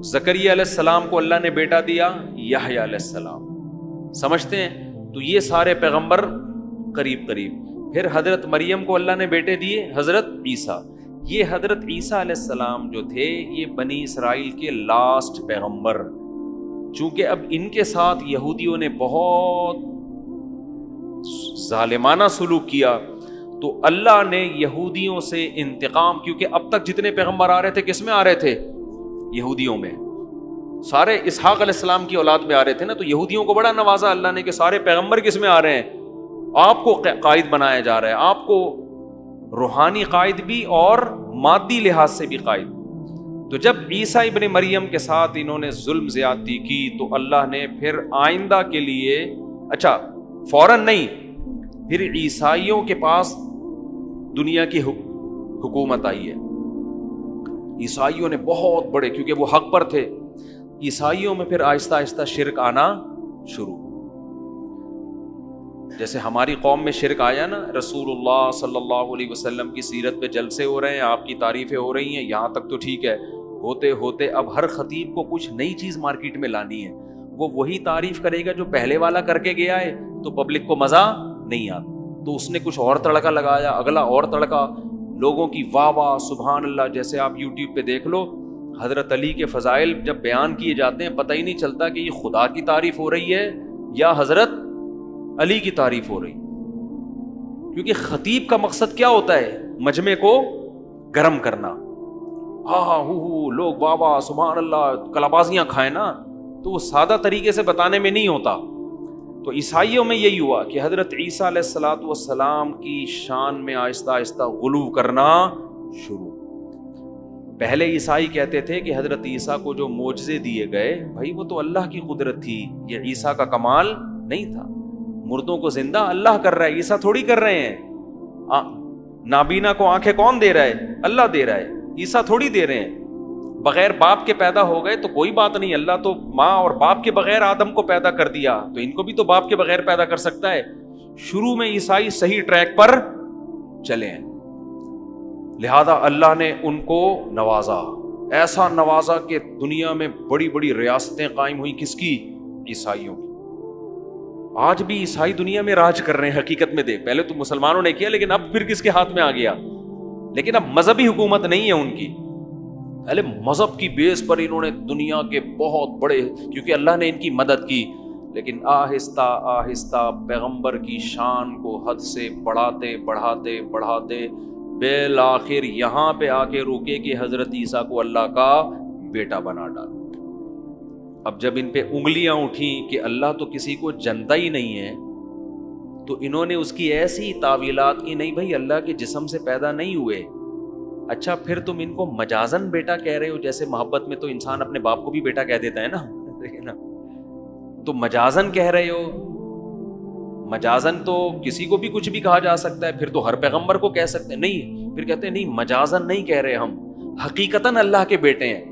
زکریہ علیہ السلام کو اللہ نے بیٹا دیا یحییٰ علیہ السلام، سمجھتے ہیں؟ تو یہ سارے پیغمبر قریب قریب۔ پھر حضرت مریم کو اللہ نے بیٹے دیے حضرت عیسیٰ۔ یہ حضرت عیسیٰ علیہ السلام جو تھے یہ بنی اسرائیل کے لاسٹ پیغمبر، چونکہ اب ان کے ساتھ یہودیوں نے بہت ظالمانہ سلوک کیا، تو اللہ نے یہودیوں سے انتقام، کیونکہ اب تک جتنے پیغمبر آ رہے تھے کس میں آ رہے تھے؟ یہودیوں میں، سارے اسحاق علیہ السلام کی اولاد میں آ رہے تھے نا، تو یہودیوں کو بڑا نوازا اللہ نے کہ سارے پیغمبر کس میں آ رہے ہیں؟ آپ کو قائد بنایا جا رہا ہے، آپ کو روحانی قائد بھی اور مادی لحاظ سے بھی قائد۔ تو جب عیسیٰ ابن مریم کے ساتھ انہوں نے ظلم زیادتی کی تو اللہ نے پھر آئندہ کے لیے، اچھا فوراً نہیں، پھر عیسائیوں کے پاس دنیا کی حکومت آئی ہے۔ عیسائیوں نے بہت بڑے، کیونکہ وہ حق پر تھے، عیسائیوں میں پھر آہستہ آہستہ شرک آنا شروع، جیسے ہماری قوم میں شرک آیا نا، رسول اللہ صلی اللہ علیہ وسلم کی سیرت پہ جلسے ہو رہے ہیں، آپ کی تعریفیں ہو رہی ہیں، یہاں تک تو ٹھیک ہے، ہوتے ہوتے اب ہر خطیب کو کچھ نئی چیز مارکیٹ میں لانی ہے، وہ وہی تعریف کرے گا جو پہلے والا کر کے گیا ہے، تو پبلک کو مزہ نہیں آتا۔ تو اس نے کچھ اور تڑکا لگایا, اگلا اور تڑکا, لوگوں کی واہ واہ سبحان اللہ. جیسے آپ یوٹیوب پہ دیکھ لو, حضرت علی کے فضائل جب بیان کیے جاتے ہیں پتہ ہی نہیں چلتا کہ یہ خدا کی تعریف ہو رہی ہے یا حضرت علی کی تعریف ہو رہی. کیونکہ خطیب کا مقصد کیا ہوتا ہے؟ مجمع کو گرم کرنا. ہاں ہو لوگ واہ واہ سبحان اللہ کلابازیاں کھائیں نا, تو وہ سادہ طریقے سے بتانے میں نہیں ہوتا. تو عیسائیوں میں یہی ہوا کہ حضرت عیسیٰ علیہ الصلوۃ والسلام کی شان میں آہستہ آہستہ غلو کرنا شروع. پہلے عیسائی کہتے تھے کہ حضرت عیسیٰ کو جو معجزے دیے گئے بھائی وہ تو اللہ کی قدرت تھی, یہ عیسیٰ کا کمال نہیں تھا. مردوں کو زندہ اللہ کر رہا ہے, عیسیٰ تھوڑی کر رہے ہیں. نابینا کو آنکھیں کون دے رہا ہے؟ اللہ دے رہا ہے, عیسیٰ تھوڑی دے رہے ہیں. بغیر باپ کے پیدا ہو گئے تو کوئی بات نہیں, اللہ تو ماں اور باپ کے بغیر آدم کو پیدا کر دیا, تو ان کو بھی تو باپ کے بغیر پیدا کر سکتا ہے. شروع میں عیسائی صحیح ٹریک پر چلے ہیں, لہذا اللہ نے ان کو نوازا, ایسا نوازا کہ دنیا میں بڑی بڑی ریاستیں قائم ہوئی. کس کی؟ عیسائیوں کی. آج بھی عیسائی دنیا میں راج کر رہے ہیں حقیقت میں. دے پہلے تو مسلمانوں نے کیا, لیکن اب پھر کس کے ہاتھ میں آ گیا؟ لیکن اب مذہبی حکومت نہیں ہے ان کی, پہلے مذہب کی بیس پر انہوں نے دنیا کے بہت بڑے, کیونکہ اللہ نے ان کی مدد کی, لیکن آہستہ آہستہ پیغمبر کی شان کو حد سے بڑھاتے بڑھاتے بڑھاتے بالآخر یہاں پہ آ کے روکے کہ حضرت عیسیٰ کو اللہ کا بیٹا بنا ڈالا. اب جب ان پہ انگلیاں اٹھیں کہ اللہ تو کسی کو جانتا ہی نہیں ہے, تو انہوں نے اس کی ایسی تعویلات کی, نہیں بھائی اللہ کے جسم سے پیدا نہیں ہوئے. اچھا پھر تم ان کو مجازن بیٹا کہہ رہے ہو, جیسے محبت میں تو انسان اپنے باپ کو بھی بیٹا کہہ دیتا ہے نا, تو مجازن کہہ رہے ہو. مجازن تو کسی کو بھی کچھ بھی کہا جا سکتا ہے, پھر تو ہر پیغمبر کو کہہ سکتے ہیں. نہیں, پھر کہتے ہیں نہیں مجازن نہیں کہہ رہے ہم, حقیقتاً اللہ کے بیٹے ہیں.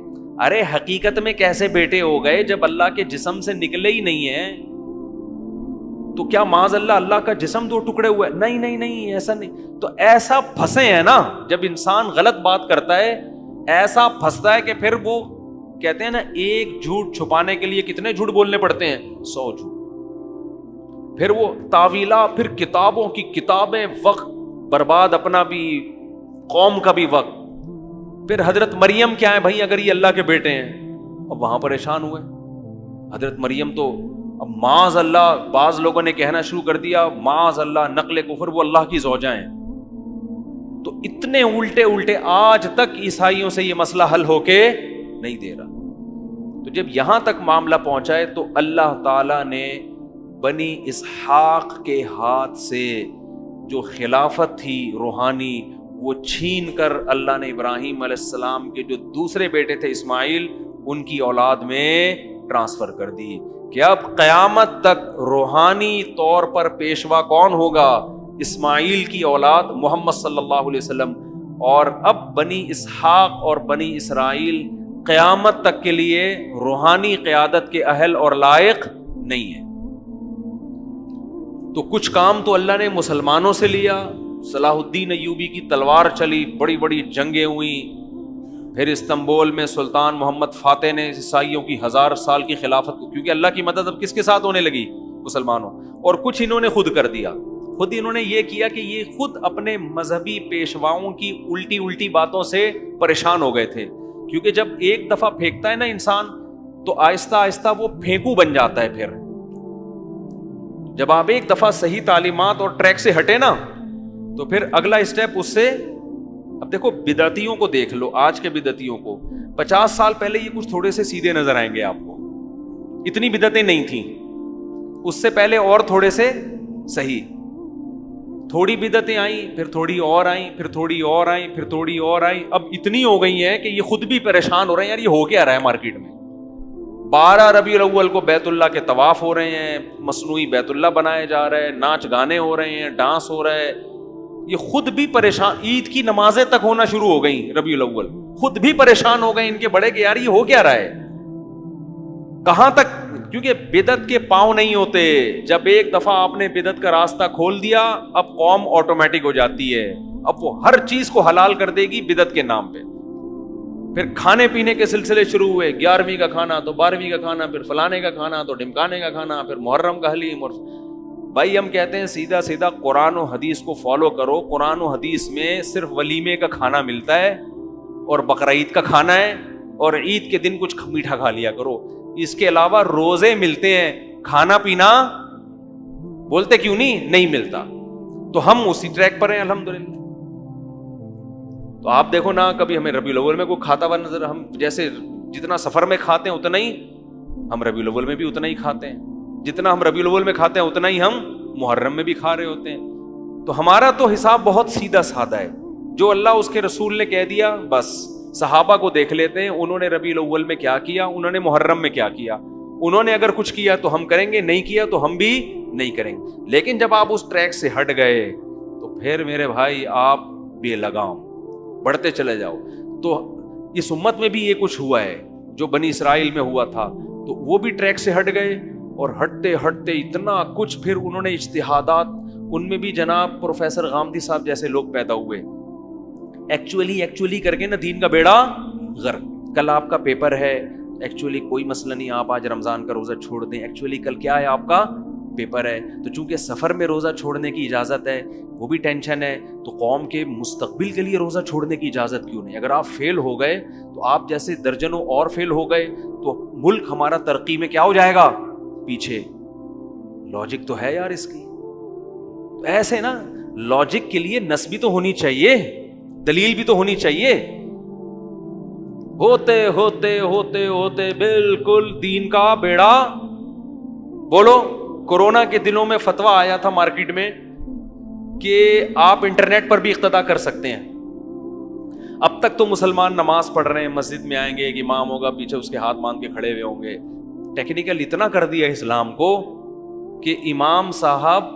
ارے حقیقت میں کیسے بیٹے ہو گئے جب اللہ کے جسم سے نکلے ہی نہیں ہیں؟ تو کیا معاذ اللہ اللہ کا جسم دو ٹکڑے ہوئے؟ نہیں نہیں نہیں ایسا نہیں. تو ایسا پھنسے ہیں نا, جب انسان غلط بات کرتا ہے ایسا پھنستا ہے کہ پھر وہ کہتے ہیں نا ایک جھوٹ چھپانے کے لیے کتنے جھوٹ بولنے پڑتے ہیں؟ 100 جھوٹ. پھر وہ تعویلہ, پھر کتابوں کی کتابیں, وقت برباد, اپنا بھی قوم کا بھی وقت. پھر حضرت مریم کیا ہے بھائی اگر یہ اللہ کے بیٹے ہیں؟ اب وہاں پریشان ہوئے. حضرت مریم تو اب معاذ اللہ, بعض لوگوں نے کہنا شروع کر دیا معاذ اللہ نقل کفر, وہ اللہ کی زوجہ ہیں. تو اتنے الٹے الٹے آج تک عیسائیوں سے یہ مسئلہ حل ہو کے نہیں دے رہا. تو جب یہاں تک معاملہ پہنچا ہے تو اللہ تعالیٰ نے بنی اسحاق کے ہاتھ سے جو خلافت تھی روحانی وہ چھین کر اللہ نے ابراہیم علیہ السلام کے جو دوسرے بیٹے تھے اسماعیل, ان کی اولاد میں ٹرانسفر کر دی کہ اب قیامت تک روحانی طور پر پیشوا کون ہوگا؟ اسماعیل کی اولاد محمد صلی اللہ علیہ وسلم. اور اب بنی اسحاق اور بنی اسرائیل قیامت تک کے لیے روحانی قیادت کے اہل اور لائق نہیں ہے. تو کچھ کام تو اللہ نے مسلمانوں سے لیا. صلاح الدین ایوبی کی تلوار چلی, بڑی بڑی جنگیں ہوئیں. پھر استنبول میں سلطان محمد فاتح نے عیسائیوں کی 1000 سال کی خلافت کو, کیونکہ اللہ کی مدد اب کس کے ساتھ ہونے لگی؟ مسلمانوں. اور کچھ انہوں نے خود کر دیا. خود انہوں نے یہ کیا کہ یہ خود اپنے مذہبی پیشواؤں کی الٹی الٹی باتوں سے پریشان ہو گئے تھے. کیونکہ جب ایک دفعہ پھینکتا ہے نا انسان تو آہستہ آہستہ وہ پھینکو بن جاتا ہے. پھر جب آپ ایک دفعہ صحیح تعلیمات اور ٹریک سے ہٹے نا تو پھر اگلا اسٹیپ اس سے. اب دیکھو بدعتیوں کو دیکھ لو, آج کے بدعتیوں کو. 50 سال پہلے یہ کچھ تھوڑے سے سیدھے نظر آئیں گے آپ کو, اتنی بدعتیں نہیں تھیں. اس سے پہلے اور تھوڑے سے صحیح, تھوڑی بدعتیں آئیں, پھر تھوڑی اور آئیں, پھر تھوڑی اور آئیں, پھر تھوڑی اور آئیں. اب اتنی ہو گئی ہیں کہ یہ خود بھی پریشان ہو رہے ہیں یار یہ ہو کیا رہا ہے مارکیٹ میں. 12 ربیع الاول کو بیت اللہ کے طواف ہو رہے ہیں, مصنوعی بیت اللہ بنائے جا رہے ہیں, ناچ گانے ہو رہے ہیں, ڈانس ہو رہا ہے. یہ خود بھی پریشان, عید کی نمازیں تک ہونا شروع ہو گئیں ربیع الاول, خود بھی پریشان ہو گئے ان کے بڑے کہ یار یہ ہو کیا رہا ہے, کہاں تک. کیونکہ بدعت کے پاؤں نہیں ہوتے. جب ایک دفعہ آپ نے بدعت کا راستہ کھول دیا اب قوم آٹومیٹک ہو جاتی ہے, اب وہ ہر چیز کو حلال کر دے گی بدعت کے نام پہ. پھر کھانے پینے کے سلسلے شروع ہوئے, 11ویں کا کھانا تو 12ویں کا کھانا, پھر فلانے کا کھانا تو ڈمکانے کا کھانا, پھر محرم کا حلیم. اور بھائی ہم کہتے ہیں سیدھا سیدھا قرآن و حدیث کو فالو کرو. قرآن و حدیث میں صرف ولیمے کا کھانا ملتا ہے اور بقرعید کا کھانا ہے, اور عید کے دن کچھ میٹھا کھا لیا کرو. اس کے علاوہ روزے ملتے ہیں, کھانا پینا بولتے کیوں نہیں ملتا. تو ہم اسی ٹریک پر ہیں الحمدللہ. تو آپ دیکھو نا, کبھی ہمیں ربیع الاول میں کوئی کھاتا ہوا نظر, ہم جیسے جتنا سفر میں کھاتے ہیں اتنا ہی ہم ربیع الاول میں بھی اتنا ہی کھاتے ہیں, جتنا ہم ربیع الاول میں کھاتے ہیں اتنا ہی ہم محرم میں بھی کھا رہے ہوتے ہیں. تو ہمارا تو حساب بہت سیدھا سادہ ہے, جو اللہ اس کے رسول نے کہہ دیا بس. صحابہ کو دیکھ لیتے ہیں, انہوں نے ربیع الاول میں کیا کیا, انہوں نے محرم میں کیا کیا. انہوں نے اگر کچھ کیا تو ہم کریں گے, نہیں کیا تو ہم بھی نہیں کریں گے. لیکن جب آپ اس ٹریک سے ہٹ گئے تو پھر میرے بھائی آپ بے لگام بڑھتے چلے جاؤ. تو اس امت میں بھی یہ کچھ ہوا ہے جو بنی اسرائیل میں ہوا تھا. تو وہ بھی ٹریک سے ہٹ گئے, اور ہٹتے ہٹتے اتنا کچھ پھر انہوں نے اجتہادات, ان میں بھی جناب پروفیسر غامدی صاحب جیسے لوگ پیدا ہوئے. ایکچولی کر کے نا دین کا بیڑا غرق. کل آپ کا پیپر ہے, ایکچولی کوئی مسئلہ نہیں, آپ آج رمضان کا روزہ چھوڑ دیں. ایکچولی کل کیا ہے, آپ کا پیپر ہے. تو چونکہ سفر میں روزہ چھوڑنے کی اجازت ہے, وہ بھی ٹینشن ہے, تو قوم کے مستقبل کے لیے روزہ چھوڑنے کی اجازت کیوں نہیں. اگر آپ فیل ہو گئے تو آپ جیسے درجنوں اور فیل ہو گئے تو ملک ہمارا ترقی میں کیا ہو جائے گا, پیچھے. لاجک تو ہے یار اس کی. تو ایسے نا لاجک کے لیے نس بھی تو ہونی چاہیے, دلیل بھی تو ہونی چاہیے. ہوتے ہوتے ہوتے ہوتے بالکل دین کا بیڑا. بولو, کورونا کے دنوں میں فتویٰ آیا تھا مارکیٹ میں کہ آپ انٹرنیٹ پر بھی اقتدا کر سکتے ہیں. اب تک تو مسلمان نماز پڑھ رہے ہیں, مسجد میں آئیں گے, ایک امام ہوگا, پیچھے اس کے ہاتھ باندھ کے کھڑے ہوئے ہوں گے. ٹیکنیکل اتنا کر دیا اسلام کو کہ امام صاحب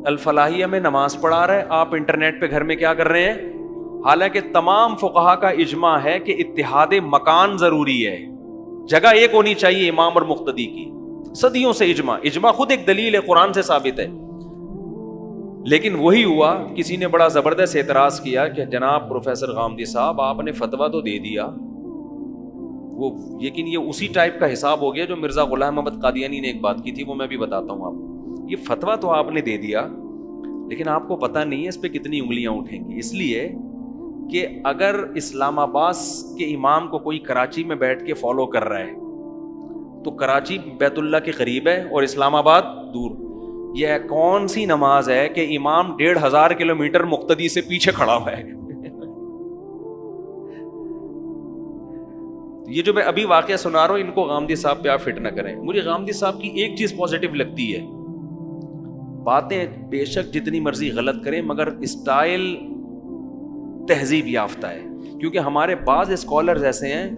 الفلاحیہ میں نماز پڑھا رہے, آپ انٹرنیٹ پہ گھر میں کیا کر رہے ہیں. حالانکہ تمام فقہا کا اجماع ہے کہ اتحاد مکان ضروری ہے, جگہ ایک ہونی چاہیے امام اور مقتدی کی. صدیوں سے اجماع خود ایک دلیل ہے, قرآن سے ثابت ہے. لیکن وہی ہوا, کسی نے بڑا زبردست اعتراض کیا کہ جناب پروفیسر غامدی صاحب آپ نے فتویٰ تو دے دیا, وہ لیکن یہ اسی ٹائپ کا حساب ہو گیا جو مرزا غلام احمد قادیانی نے ایک بات کی تھی, وہ میں بھی بتاتا ہوں آپ کو. یہ فتویٰ تو آپ نے دے دیا, لیکن آپ کو پتہ نہیں ہے اس پہ کتنی انگلیاں اٹھیں گی. اس لیے کہ اگر اسلام آباد کے امام کو کوئی کراچی میں بیٹھ کے فالو کر رہا ہے تو کراچی بیت اللہ کے قریب ہے اور اسلام آباد دور. یہ کون سی نماز ہے کہ امام 1500 کلومیٹر مقتدی سے پیچھے کھڑا ہوا ہے. یہ جو میں ابھی واقعہ سنا رہا ہوں, ان کو غامدی صاحب پہ آپ فٹ نہ کریں. مجھے غامدی صاحب کی ایک چیز پازیٹیو لگتی ہے, باتیں بے شک جتنی مرضی غلط کریں مگر اسٹائل تہذیب یافتہ ہے. کیونکہ ہمارے بعض اسکالرز ایسے ہیں,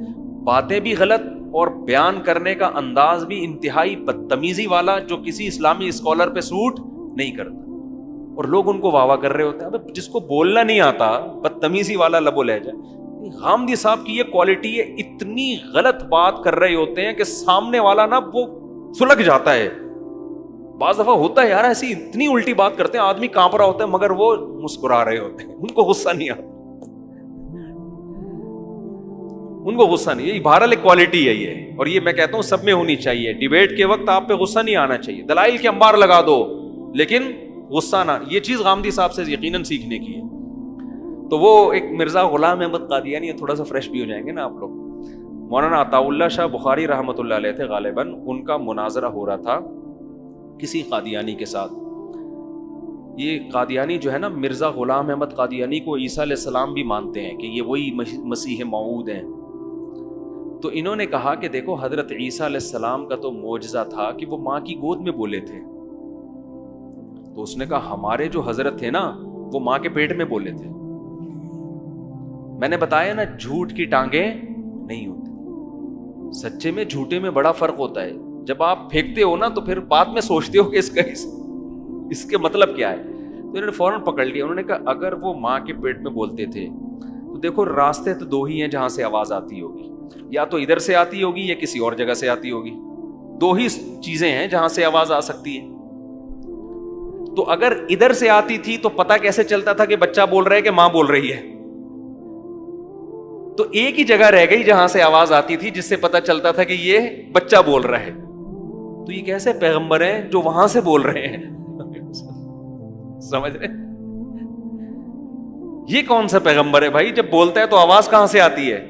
باتیں بھی غلط اور بیان کرنے کا انداز بھی انتہائی بدتمیزی والا, جو کسی اسلامی اسکالر پہ سوٹ نہیں کرتا, اور لوگ ان کو واہ واہ کر رہے ہوتے ہیں. اب جس کو بولنا نہیں آتا, بدتمیزی والا لب و لہجہ. غامدی صاحب کی یہ کوالٹی ہے, اتنی غلط بات کر رہے ہوتے ہیں کہ سامنے والا نا وہ سلگ جاتا ہے. بعض دفعہ ہوتا ہے یار ایسی, اتنی الٹی بات کرتے ہیں, آدمی کانپ رہا ہوتا ہے مگر وہ مسکرا رہے ہوتے ہیں, ان کو غصہ نہیں آتا, ان کو غصہ نہیں. یہ بہرحال ایک کوالٹی ہے یہ, اور یہ میں کہتا ہوں سب میں ہونی چاہیے. ڈیبیٹ کے وقت آپ پہ غصہ نہیں آنا چاہیے, دلائل کے انبار لگا دو لیکن غصہ نہ. یہ چیز غامدی صاحب سے یقیناً سیکھنے کی ہے. تو وہ ایک مرزا غلام احمد قادیانی, تھوڑا سا فریش بھی ہو جائیں گے نا آپ لوگ. مولانا عطا اللہ شاہ بخاری رحمۃ اللہ علیہ تھے غالباً, ان کا مناظرہ ہو رہا تھا کسی قادیانی کے ساتھ. یہ قادیانی جو ہے نا, مرزا غلام احمد قادیانی کو عیسیٰ علیہ السلام بھی مانتے ہیں کہ یہ وہی مسیح موعود ہیں. تو انہوں نے کہا کہ دیکھو حضرت عیسیٰ علیہ السلام کا تو معجزہ تھا کہ وہ ماں کی گود میں بولے تھے. تو اس نے کہا ہمارے جو حضرت تھے نا وہ ماں کے پیٹ میں بولے تھے. میں نے بتایا نا, جھوٹ کی ٹانگیں نہیں ہوتی. سچے میں جھوٹے میں بڑا فرق ہوتا ہے. جب آپ پھینکتے ہو نا تو پھر بعد میں سوچتے ہو کہ اس کے مطلب کیا ہے. تو انہوں نے فوراً پکڑ لیا. انہوں نے کہا اگر وہ ماں کے پیٹ میں بولتے تھے تو دیکھو راستے تو 2 ہی ہیں جہاں سے آواز آتی ہوگی, یا تو ادھر سے آتی ہوگی یا کسی اور جگہ سے آتی ہوگی. 2 ہی چیزیں ہیں جہاں سے آواز آ سکتی ہے. تو اگر ادھر سے آتی تھی تو پتہ کیسے چلتا تھا کہ بچہ بول رہا ہے کہ ماں بول رہی ہے. تو ایک ہی جگہ رہ گئی جہاں سے آواز آتی تھی جس سے پتہ چلتا تھا کہ یہ بچہ بول رہا ہے. تو یہ کیسے پیغمبر ہیں جو وہاں سے بول رہے ہیں. سمجھ رہے؟ یہ کون سا پیغمبر ہے بھائی؟ جب بولتا ہے تو آواز کہاں سے آتی ہے؟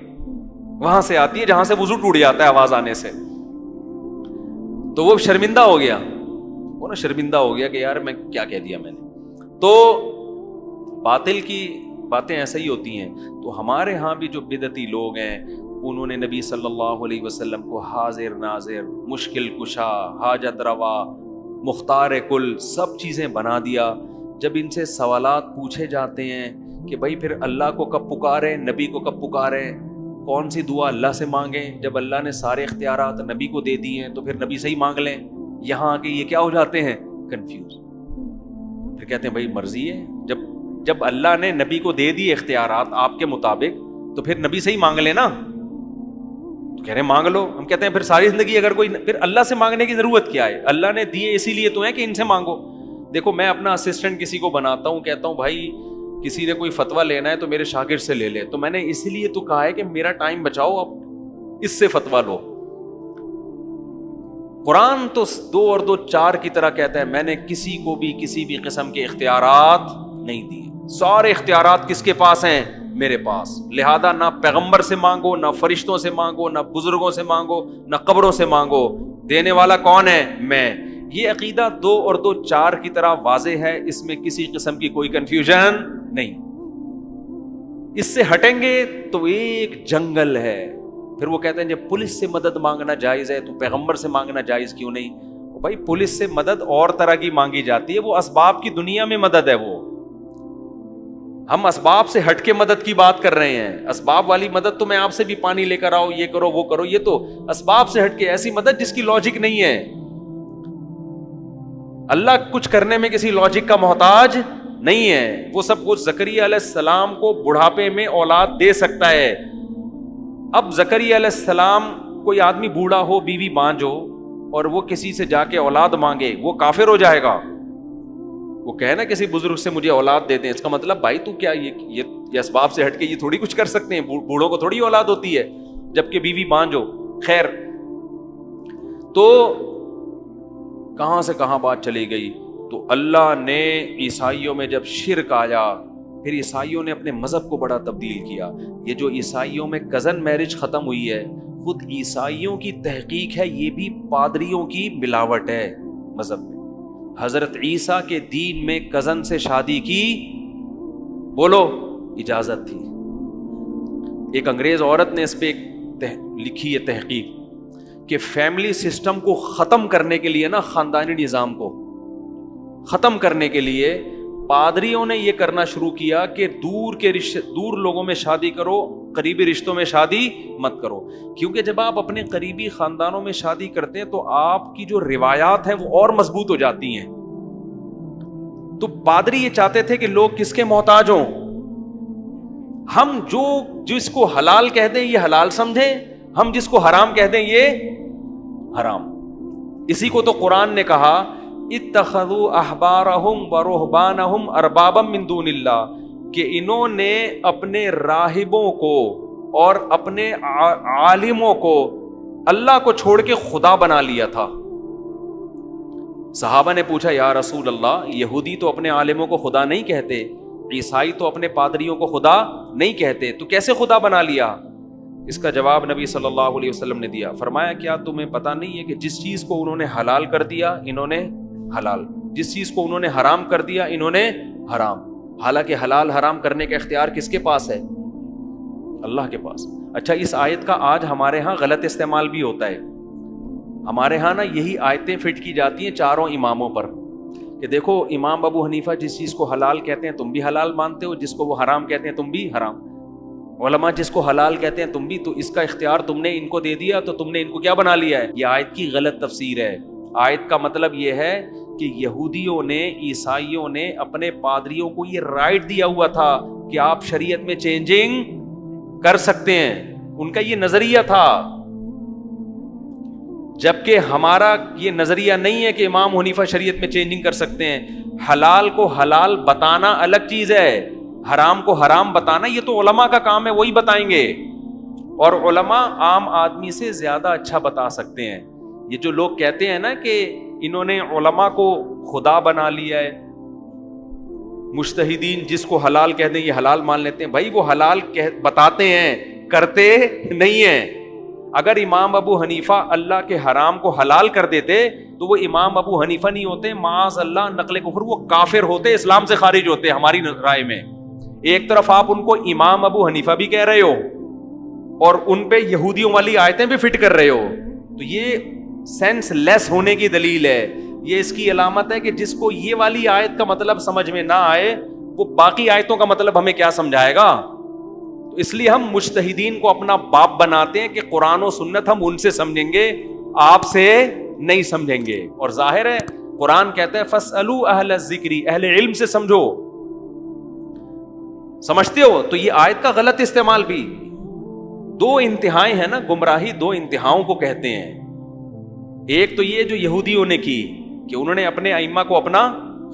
وہاں سے آتی ہے جہاں سے وضو ٹوٹ جاتا ہے آواز آنے سے. تو وہ شرمندہ ہو گیا، وہ نا شرمندہ ہو گیا کہ یار میں کیا کہہ دیا میں نے. تو باطل کی باتیں ایسا ہی ہوتی ہیں. تو ہمارے ہاں بھی جو بدعتی لوگ ہیں انہوں نے نبی صلی اللہ علیہ وسلم کو حاضر ناظر، مشکل کشا، حاجت روا، مختار کل سب چیزیں بنا دیا. جب ان سے سوالات پوچھے جاتے ہیں کہ بھائی پھر اللہ کو کب پکاریں، نبی کو کب پکاریں، کون سی دعا اللہ سے مانگیں، جب اللہ نے سارے اختیارات نبی کو دے دیے ہیں تو پھر نبی سے ہی مانگ لیں. یہاں آ کے یہ کیا ہو جاتے ہیں؟ کنفیوز. پھر کہتے ہیں بھائی مرضی ہے، جب اللہ نے نبی کو دے دیے اختیارات آپ کے مطابق تو پھر نبی سے ہی مانگ لیں نا. تو کہہ رہے ہیں مانگ لو. ہم کہتے ہیں پھر ساری زندگی اگر کوئی پھر اللہ سے مانگنے کی ضرورت کیا ہے؟ اللہ نے دیے اسی لیے تو ہے کہ ان سے مانگو. دیکھو میں اپنا اسسٹنٹ کسی کو بناتا ہوں، کہتا ہوں بھائی کسی نے کوئی فتویٰ لینا ہے تو میرے شاگرد سے لے لے. تو میں نے اسی لیے تو کہا ہے کہ میرا ٹائم بچاؤ، اب اس سے فتویٰ لو. قرآن تو 2 اور 2 4 کی طرح کہتا ہے میں نے کسی کو بھی کسی بھی قسم کے اختیارات نہیں دیے. سارے اختیارات کس کے پاس ہیں؟ میرے پاس. لہذا نہ پیغمبر سے مانگو، نہ فرشتوں سے مانگو، نہ بزرگوں سے مانگو، نہ قبروں سے مانگو. دینے والا کون ہے؟ میں. یہ عقیدہ 2 اور 2 4 کی طرح واضح ہے، اس میں کسی قسم کی کوئی کنفیوژن نہیں. اس سے ہٹیں گے تو ایک جنگل ہے. پھر وہ کہتے ہیں جب پولیس سے مدد مانگنا جائز ہے تو پیغمبر سے مانگنا جائز کیوں نہیں؟ بھائی پولیس سے مدد اور طرح کی مانگی جاتی ہے، وہ اسباب کی دنیا میں مدد ہے. وہ ہم اسباب سے ہٹ کے مدد کی بات کر رہے ہیں. اسباب والی مدد تو میں آپ سے بھی پانی لے کر آؤ، یہ کرو وہ کرو، یہ تو اسباب سے ہٹ کے ایسی مدد جس کی لاجک نہیں ہے. اللہ کچھ کرنے میں کسی لاجک کا محتاج نہیں ہے. وہ سب کچھ زکریا علیہ السلام کو بڑھاپے میں اولاد دے سکتا ہے. اب زکریا علیہ السلام، کوئی آدمی بوڑھا ہو، بیوی بانجھ ہو، اور وہ کسی سے جا کے اولاد مانگے، وہ کافر ہو جائے گا. وہ کہے نا کسی بزرگ سے مجھے اولاد دے دیں، اس کا مطلب بھائی تو کیا یہ اسباب سے ہٹ کے یہ تھوڑی کچھ کر سکتے ہیں؟ بوڑھوں کو تھوڑی اولاد ہوتی ہے جبکہ بیوی بانجھ ہو. خیر، تو کہاں سے کہاں بات چلی گئی. تو اللہ نے عیسائیوں میں جب شرک آیا، پھر عیسائیوں نے اپنے مذہب کو بڑا تبدیل کیا. یہ جو عیسائیوں میں کزن میرج ختم ہوئی ہے، خود عیسائیوں کی تحقیق ہے، یہ بھی پادریوں کی ملاوٹ ہے مذہب میں. حضرت عیسیٰ کے دین میں کزن سے شادی کی بولو اجازت تھی. ایک انگریز عورت نے اس پہ لکھی ہے تحقیق کہ فیملی سسٹم کو ختم کرنے کے لیے نا، خاندانی نظام کو ختم کرنے کے لیے پادریوں نے یہ کرنا شروع کیا کہ دور لوگوں میں شادی کرو، قریبی رشتوں میں شادی مت کرو. کیونکہ جب آپ اپنے قریبی خاندانوں میں شادی کرتے ہیں تو آپ کی جو روایات ہیں وہ اور مضبوط ہو جاتی ہیں. تو پادری یہ چاہتے تھے کہ لوگ کس کے محتاج ہوں؟ ہم جس کو حلال کہہ دیں یہ حلال سمجھیں، ہم جس کو حرام کہہ دیں یہ حرام. اسی کو تو قرآن نے کہا اتخذوا احبارہم ورہبانہم اربابا من دون اللہ، کہ انہوں نے اپنے راہبوں کو اور اپنے عالموں کو اللہ کو چھوڑ کے خدا بنا لیا تھا. صحابہ نے پوچھا یا رسول اللہ، یہودی تو اپنے عالموں کو خدا نہیں کہتے، عیسائی تو اپنے پادریوں کو خدا نہیں کہتے، تو کیسے خدا بنا لیا؟ اس کا جواب نبی صلی اللہ علیہ وسلم نے دیا. فرمایا کیا تمہیں پتہ نہیں ہے کہ جس چیز کو انہوں نے حلال کر دیا انہوں نے حلال، جس چیز کو انہوں نے حرام کر دیا انہوں نے حرام. حالانکہ حلال حرام کرنے کا اختیار کس کے پاس ہے؟ اللہ کے پاس. اچھا، اس آیت کا آج ہمارے ہاں غلط استعمال بھی ہوتا ہے. ہمارے ہاں نا یہی آیتیں فٹ کی جاتی ہیں چاروں اماموں پر کہ دیکھو امام ابو حنیفہ جس چیز کو حلال کہتے ہیں تم بھی حلال مانتے ہو، جس کو وہ حرام کہتے ہیں تم بھی حرام. علماء جس کو حلال کہتے ہیں تم بھی، تو اس کا اختیار تم نے ان کو دے دیا تو تم نے ان کو کیا بنا لیا ہے؟ یہ آیت کی غلط تفسیر ہے. آیت کا مطلب یہ ہے کہ یہودیوں نے، عیسائیوں نے اپنے پادریوں کو یہ رائٹ دیا ہوا تھا کہ آپ شریعت میں چینجنگ کر سکتے ہیں. ان کا یہ نظریہ تھا، جبکہ ہمارا یہ نظریہ نہیں ہے کہ امام حنیفہ شریعت میں چینجنگ کر سکتے ہیں. حلال کو حلال بتانا الگ چیز ہے، حرام کو حرام بتانا یہ تو علماء کا کام ہے، وہی بتائیں گے. اور علماء عام آدمی سے زیادہ اچھا بتا سکتے ہیں. یہ جو لوگ کہتے ہیں نا کہ انہوں نے علماء کو خدا بنا لیا ہے، مجتہدین جس کو حلال کہہ دیں یہ حلال مان لیتے ہیں. بھائی وہ حلال بتاتے ہیں, کرتے نہیں ہیں. اگر امام ابو حنیفہ اللہ کے حرام کو حلال کر دیتے تو وہ امام ابو حنیفہ نہیں ہوتے, معاذ اللہ نقل کفر, وہ کافر ہوتے, اسلام سے خارج ہوتے ہماری رائے میں. ایک طرف آپ ان کو امام ابو حنیفہ بھی کہہ رہے ہو اور ان پہ یہودیوں والی آیتیں بھی فٹ کر رہے ہو, تو یہ سینس لیس ہونے کی دلیل ہے. یہ اس کی علامت ہے کہ جس کو یہ والی آیت کا مطلب سمجھ میں نہ آئے وہ باقی آیتوں کا مطلب ہمیں کیا سمجھائے گا. تو اس لیے ہم مجتہدین کو اپنا باپ بناتے ہیں کہ قرآن و سنت ہم ان سے سمجھیں گے, آپ سے نہیں سمجھیں گے. اور ظاہر ہے قرآن کہتا ہے فَاسْأَلُوا أَهْلَ الذِّكْرِ, اہل علم سے سمجھو. سمجھتے ہو؟ تو یہ آیت کا غلط استعمال بھی. دو انتہائیں ہیں نا, گمراہی دو انتہاؤں کو کہتے ہیں. ایک تو یہ جو یہودیوں نے کی کہ انہوں نے اپنے ائمہ کو اپنا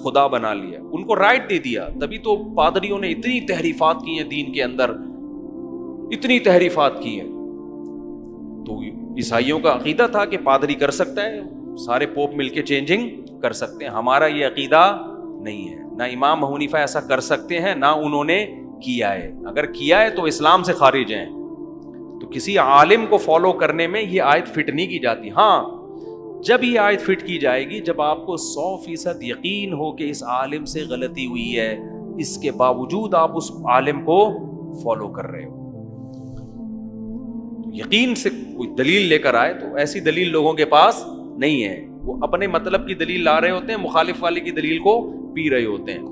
خدا بنا لیا, ان کو رائٹ دے دیا, تبھی تو پادریوں نے اتنی تحریفات کی ہیں دین کے اندر, اتنی تحریفات کی ہیں. تو عیسائیوں کا عقیدہ تھا کہ پادری کر سکتا ہے, سارے پوپ مل کے چینجنگ کر سکتے ہیں. ہمارا یہ عقیدہ نہیں ہے, نہ امام حنیفہ ایسا کر سکتے ہیں نہ انہوں نے کیا ہے. اگر کیا ہے تو اسلام سے خارج ہیں. تو کسی عالم کو فالو کرنے میں یہ آیت فٹ نہیں کی جاتی. ہاں جب یہ آیت فٹ کی جائے گی جب آپ کو 100% یقین ہو کہ اس عالم سے غلطی ہوئی ہے, اس کے باوجود آپ اس عالم کو فالو کر رہے ہو. یقین سے کوئی دلیل لے کر آئے تو ایسی دلیل لوگوں کے پاس نہیں ہے, وہ اپنے مطلب کی دلیل لا رہے ہوتے ہیں, مخالف والے کی دلیل کو پی رہے ہوتے ہیں.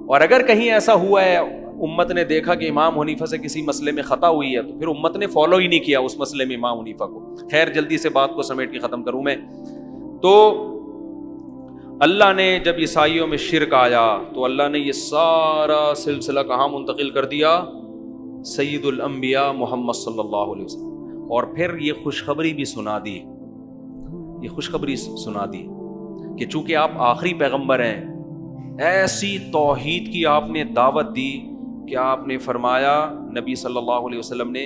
اور اگر کہیں ایسا ہوا ہے امت نے دیکھا کہ امام حنیفہ سے کسی مسئلے میں خطا ہوئی ہے تو پھر امت نے فالو ہی نہیں کیا اس مسئلے میں امام حنیفہ کو. خیر جلدی سے بات کو سمیٹ کے ختم کروں میں. تو اللہ نے جب عیسائیوں میں شرک آیا تو اللہ نے یہ سارا سلسلہ کہاں منتقل کر دیا, سید الانبیاء محمد صلی اللہ علیہ وسلم. اور پھر یہ خوشخبری بھی سنا دی, یہ خوشخبری سنا دی کہ چونکہ آپ آخری پیغمبر ہیں, ایسی توحید کی آپ نے دعوت دی کہ آپ نے فرمایا نبی صلی اللہ علیہ وسلم نے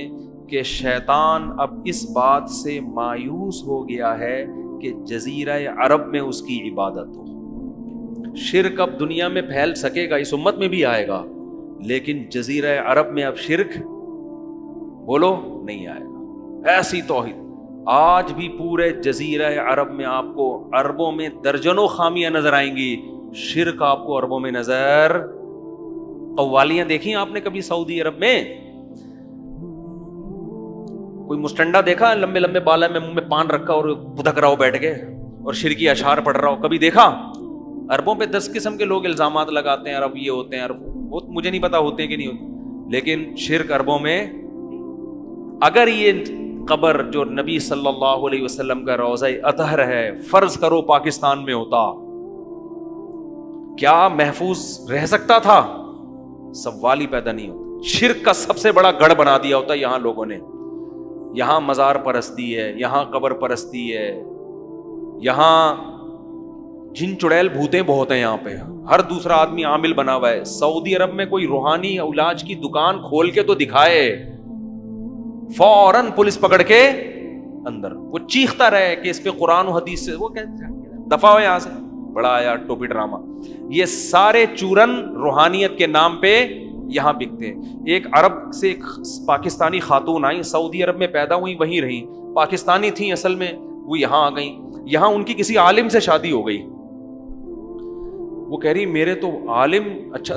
کہ شیطان اب اس بات سے مایوس ہو گیا ہے کہ جزیرہ عرب میں اس کی عبادت ہو. شرک اب دنیا میں پھیل سکے گا, اس امت میں بھی آئے گا, لیکن جزیرہ عرب میں اب شرک بولو نہیں آئے گا. ایسی توحید آج بھی پورے جزیرہ عرب میں آپ کو عربوں میں درجنوں خامیاں نظر آئیں گی, شرک آپ کو عربوں میں نظر. قوالیاں دیکھی آپ نے کبھی سعودی عرب میں؟ کوئی مستنڈا دیکھا لمبے لمبے بالا میں منہ میں پان رکھا اور پدک رہا ہو بیٹھ کے اور شرکی اشعار پڑھ رہا ہو, کبھی دیکھا؟ عربوں پہ 10 قسم کے لوگ الزامات لگاتے ہیں, عرب یہ ہوتے ہیں, عرب وہ مجھے نہیں پتا ہوتے ہیں کہ نہیں ہوتے, لیکن شرک عربوں میں. اگر یہ قبر جو نبی صلی اللہ علیہ وسلم کا روضہ اطہر ہے فرض کرو پاکستان میں ہوتا, کیا محفوظ رہ سکتا تھا؟ سوال ہی پیدا نہیں ہوتا. شرک کا سب سے بڑا گڑھ بنا دیا ہوتا یہاں لوگوں نے. یہاں مزار پرستی ہے, یہاں قبر پرستی ہے, یہاں جن چڑیل بھوتیں بہت ہیں, یہاں پہ ہر دوسرا آدمی عامل بنا ہوا ہے. سعودی عرب میں کوئی روحانی علاج کی دکان کھول کے تو دکھائے, فوراً پولیس پکڑ کے اندر. وہ چیختا رہے کہ اس پہ قرآن و حدیث سے, وہ دفعہ ہو یہاں سے, بڑا آیا ٹوپی ڈرامہ. یہ سارے چورن روحانیت کے نام پہ یہاں بکتے ہیں. ایک عرب سے ایک پاکستانی خاتون آئی, سعودی عرب میں پیدا ہوئی, وہیں رہی, پاکستانی تھیں اصل میں, وہ یہاں آ گئیں. یہاں ان کی کسی عالم سے شادی ہو گئی. وہ کہہ رہی میرے تو عالم, اچھا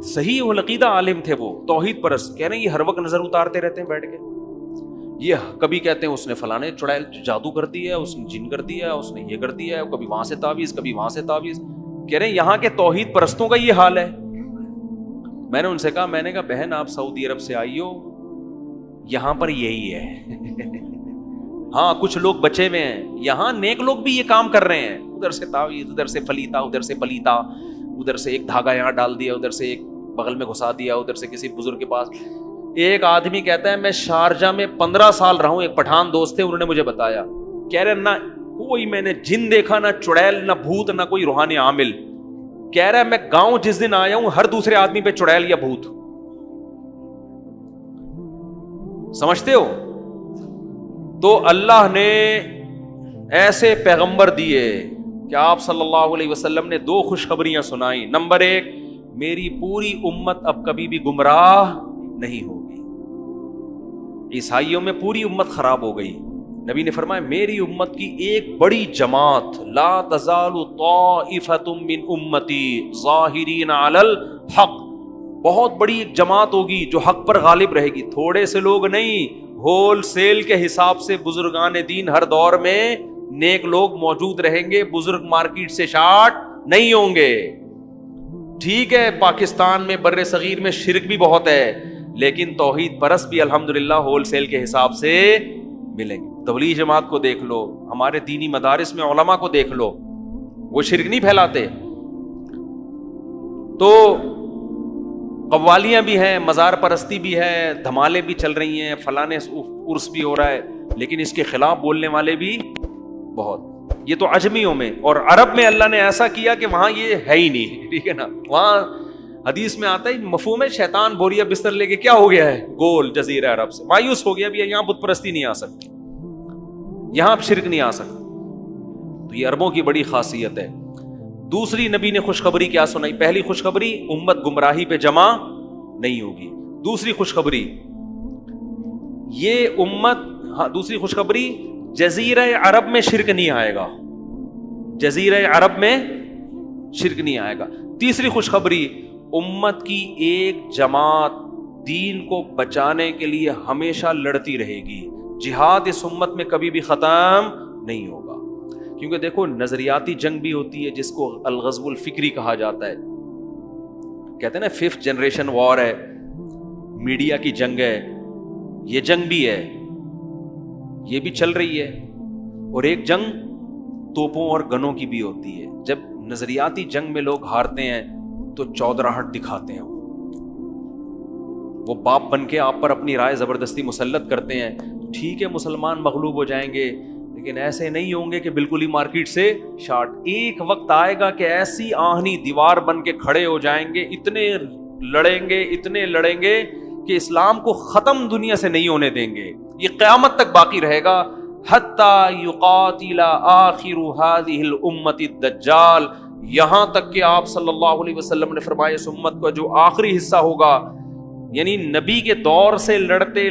صحیح العقیدہ عالم تھے, وہ توحید پرست. کہہ رہے ہیں یہ ہر وقت نظر اتارتے رہتے ہیں بیٹھ کے. یہ کبھی کہتے ہیں اس نے فلانے چڑیل جادو کر دیا, اس نے جن کر دیا, اس نے یہ کر دیا, کبھی وہاں سے تعویذ, کبھی وہاں سے تعویذ. کہہ رہے ہیں یہاں کے توحید پرستوں کا یہ حال ہے. میں نے ان سے کہا, میں نے کہا بہن آپ سعودی عرب سے آئی ہو, یہاں پر یہی ہے. ہاں کچھ لوگ بچے ہوئے ہیں, یہاں نیک لوگ بھی یہ کام کر رہے ہیں. ادھر سے تعویذ, ادھر سے فلیتا, ادھر سے پلیتا, ادھر سے ایک دھاگا یہاں ڈال دیا, ادھر سے ایک بغل میں گھسا دیا, ادھر سے کسی بزرگ کے پاس. ایک آدمی کہتا ہے میں شارجہ میں 15 سال رہا ہوں, ایک پٹھان دوست تھے, انہوں نے مجھے بتایا. کہہ رہے نہ کوئی میں نے جن دیکھا, نہ چڑیل, نہ بھوت, نہ کوئی روحانی عامل. کہہ رہا ہے میں گاؤں جس دن آیا ہوں ہر دوسرے آدمی پہ چڑیل یا بھوت. سمجھتے ہو؟ تو اللہ نے ایسے پیغمبر دیے کہ آپ صلی اللہ علیہ وسلم نے 2 خوشخبریاں سنائی. نمبر 1 میری پوری امت اب کبھی بھی گمراہ نہیں ہوگی. عیسائیوں میں پوری امت خراب ہو گئی. نبی نے فرمایا میری امت کی ایک بڑی جماعت لا تزال طائفۃ من امتی ظاہرین علی الحق، بہت بڑی ایک جماعت ہوگی جو حق پر غالب رہے گی. تھوڑے سے لوگ نہیں، ہول سیل کے حساب سے بزرگان دین ہر دور میں نیک لوگ موجود رہیں گے. بزرگ مارکیٹ سے شارٹ نہیں ہوں گے. ٹھیک ہے پاکستان میں بر صغیر میں شرک بھی بہت ہے، لیکن توحید پرست بھی الحمدللہ ہول سیل کے حساب سے ملیں گے. تبلیغ جماعت کو دیکھ لو، ہمارے دینی مدارس میں علماء کو دیکھ لو، وہ شرک نہیں پھیلاتے. تو قوالیاں بھی ہیں، مزار پرستی بھی ہے، دھمالے بھی چل رہی ہیں، فلانے عرس بھی ہو رہا ہے، لیکن اس کے خلاف بولنے والے بھی بہت. یہ تو عجمیوں میں، اور عرب میں اللہ نے ایسا کیا کہ وہاں یہ ہے ہی نہیں. ٹھیک ہے نا، وہاں حدیث میں آتا ہے مفہوم ہے شیطان بوریا بستر لے کے کیا ہو گیا ہے، گول جزیرہ عرب سے مایوس ہو گیا. بھی یہاں بت پرستی نہیں آ سکتی، یہاں اب شرک نہیں آ سکتا. تو یہ عربوں کی بڑی خاصیت ہے. دوسری نبی نے خوشخبری کیا سنائی؟ پہلی خوشخبری امت گمراہی پہ جمع نہیں ہوگی. دوسری خوشخبری یہ امت، دوسری خوشخبری جزیرہ عرب میں شرک نہیں آئے گا. جزیرہ عرب میں شرک نہیں آئے گا. تیسری خوشخبری امت کی ایک جماعت دین کو بچانے کے لیے ہمیشہ لڑتی رہے گی. جہاد اس امت میں کبھی بھی ختم نہیں ہوگا. کیونکہ دیکھو نظریاتی جنگ بھی ہوتی ہے جس کو الغزو الفکری کہا جاتا ہے. کہتے ہیں نا 5th جنریشن وار ہے، میڈیا کی جنگ ہے. یہ جنگ بھی ہے، یہ بھی چل رہی ہے. اور ایک جنگ توپوں اور گنوں کی بھی ہوتی ہے. جب نظریاتی جنگ میں لوگ ہارتے ہیں تو چودراہٹ دکھاتے ہیں، وہ باپ بن کے آپ پر اپنی رائے زبردستی مسلط کرتے ہیں. ٹھیک ہے مسلمان مغلوب ہو جائیں گے، لیکن ایسے نہیں ہوں گے کہ بالکل ہی مارکیٹ سے شارٹ. ایک وقت آئے گا کہ ایسی آہنی دیوار بن کے کھڑے ہو جائیں گے، اتنے لڑیں گے کہ اسلام کو ختم دنیا سے نہیں ہونے دیں گے. یہ قیامت تک باقی رہے گا. حتی یقاتل آخر هذه الامت الدجال، یہاں تک کہ آپ صلی اللہ علیہ وسلم نے فرمایا اس امت کا جو آخری حصہ ہوگا، یعنی نبی کے دور سے لڑتے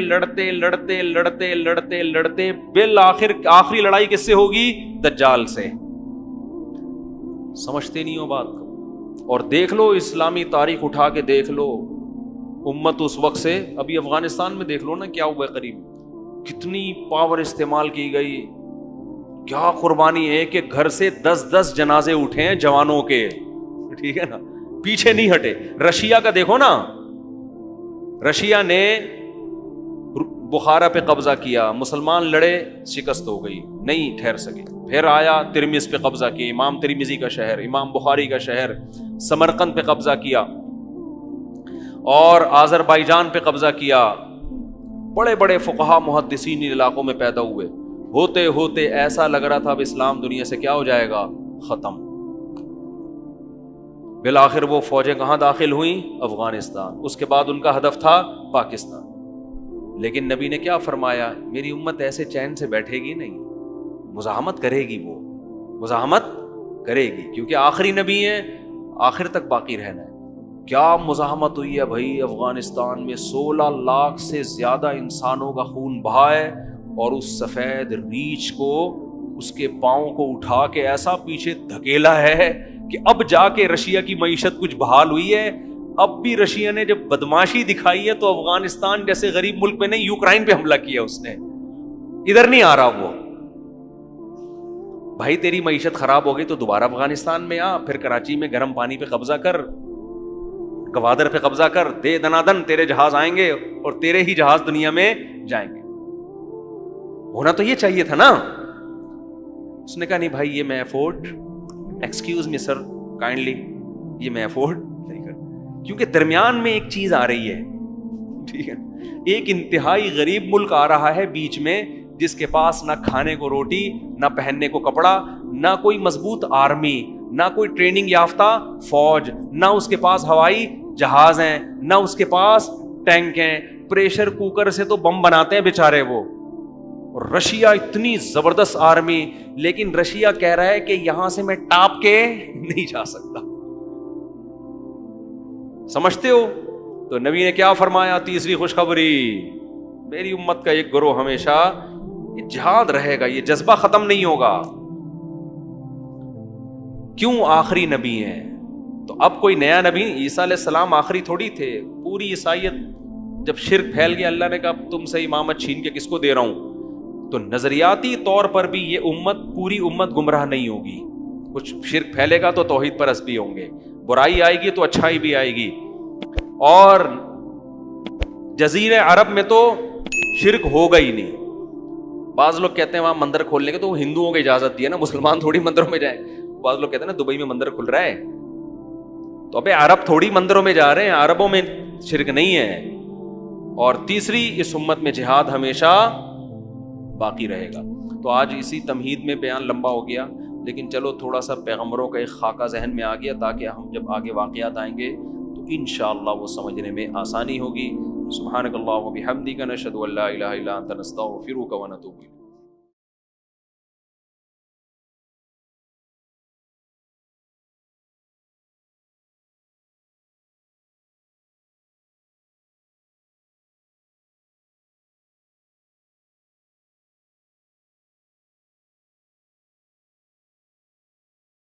بالآخر آخری لڑائی کس سے ہوگی؟ دجال سے. سمجھتے نہیں ہو بات کو. اور دیکھ لو اسلامی تاریخ اٹھا کے دیکھ لو، امت اس وقت سے ابھی افغانستان میں دیکھ لو نا کیا ہوا ہے. قریب کتنی پاور استعمال کی گئی، کیا قربانی ہے کہ گھر سے 10 جنازے اٹھے ہیں جوانوں کے. ٹھیک ہے نا، پیچھے نہیں ہٹے. رشیا کا دیکھو نا، رشیا نے بخارا پہ قبضہ کیا، مسلمان لڑے، شکست ہو گئی، نہیں ٹھہر سکے. پھر آیا ترمذ پہ قبضہ کیا، امام ترمذی کا شہر، امام بخاری کا شہر. سمرقند پہ قبضہ کیا اور آذربائیجان پہ قبضہ کیا. بڑے بڑے فقہا محدثین ان علاقوں میں پیدا ہوئے. ہوتے ہوتے ایسا لگ رہا تھا اب اسلام دنیا سے کیا ہو جائے گا، ختم. بالآخر وہ فوجیں کہاں داخل ہوئیں؟ افغانستان. اس کے بعد ان کا ہدف تھا پاکستان. لیکن نبی نے کیا فرمایا؟ میری امت ایسے چین سے بیٹھے گی نہیں، مزاحمت کرے گی. وہ مزاحمت کرے گی کیونکہ آخری نبی ہیں، آخر تک باقی رہنا ہے. کیا مزاحمت ہوئی ہے بھائی افغانستان میں. 16 لاکھ سے زیادہ انسانوں کا خون بہا ہے، اور اس سفید ریچھ کو، اس کے پاؤں کو اٹھا کے ایسا پیچھے دھکیلا ہے کہ اب جا کے رشیا کی معیشت کچھ بحال ہوئی ہے. اب بھی رشیا نے جب بدماشی دکھائی ہے تو افغانستان جیسے غریب ملک پہ نہیں، یوکرائن پہ حملہ کیا اس نے. ادھر نہیں آ رہا وہ. بھائی تیری معیشت خراب ہو گئی تو دوبارہ افغانستان میں آ، پھر کراچی میں گرم پانی پہ قبضہ کر، گوادر پہ قبضہ کر، دے دنادن تیرے جہاز آئیں گے اور تیرے ہی جہاز دنیا میں جائیں گے. ہونا تو یہ چاہیے تھا نا. اس نے کہا نہیں بھائی یہ میں افورڈ، ایکسکیوز می سر کائنڈلی، یہ میں افورڈ نہیں کر. کیونکہ درمیان میں ایک چیز آ رہی ہے. ٹھیک ہے، ایک انتہائی غریب ملک آ رہا ہے بیچ میں، جس کے پاس نہ کھانے کو روٹی، نہ پہننے کو کپڑا، نہ کوئی مضبوط آرمی، نہ کوئی ٹریننگ یافتہ فوج، نہ اس کے پاس ہوائی جہاز ہیں، نہ اس کے پاس ٹینک ہیں. پریشر کوکر سے تو بم بناتے ہیں بیچارے وہ. اور رشیا اتنی زبردست آرمی، لیکن رشیا کہہ رہا ہے کہ یہاں سے میں ٹاپ کے نہیں جا سکتا. سمجھتے ہو؟ تو نبی نے کیا فرمایا؟ تیسری خوشخبری، میری امت کا ایک گروہ ہمیشہ جہاد رہے گا، یہ جذبہ ختم نہیں ہوگا۔ کیوں؟ آخری نبی ہیں تو اب کوئی نیا نبی، عیسیٰ علیہ السلام آخری تھوڑی تھے۔ پوری عیسائیت جب شرک پھیل گیا، اللہ نے کہا تم سے امامت چھین کے کس کو دے رہا ہوں؟ تو نظریاتی طور پر بھی یہ امت، پوری امت گمراہ نہیں ہوگی۔ کچھ شرک پھیلے گا تو توحید پرست بھی ہوں گے، برائی آئے گی تو اچھائی بھی آئے گی۔ اور جزیرہ عرب میں تو شرک ہوگا ہی نہیں۔ بعض لوگ کہتے ہیں وہاں مندر کھولنے کے تو ہندوؤں کی اجازت دی ہے نا، مسلمان تھوڑی مندروں میں جائیں۔ بعض لوگ کہتے ہیں نا دبئی میں مندر کھل رہا ہے، تو ابے عرب تھوڑی مندروں میں جا رہے ہیں، عربوں میں شرک نہیں ہے۔ اور تیسری، اس امت میں جہاد ہمیشہ باقی رہے گا۔ تو آج اسی تمہید میں بیان لمبا ہو گیا، لیکن چلو تھوڑا سا پیغمبروں کا ایک خاکہ ذہن میں آ گیا، تاکہ ہم جب آگے واقعات آئیں گے تو انشاءاللہ وہ سمجھنے میں آسانی ہوگی۔ سبحانک اللہم و بحمدک، نشہد ان لا الہ الا انت، نستغفرک و نتوب الیک۔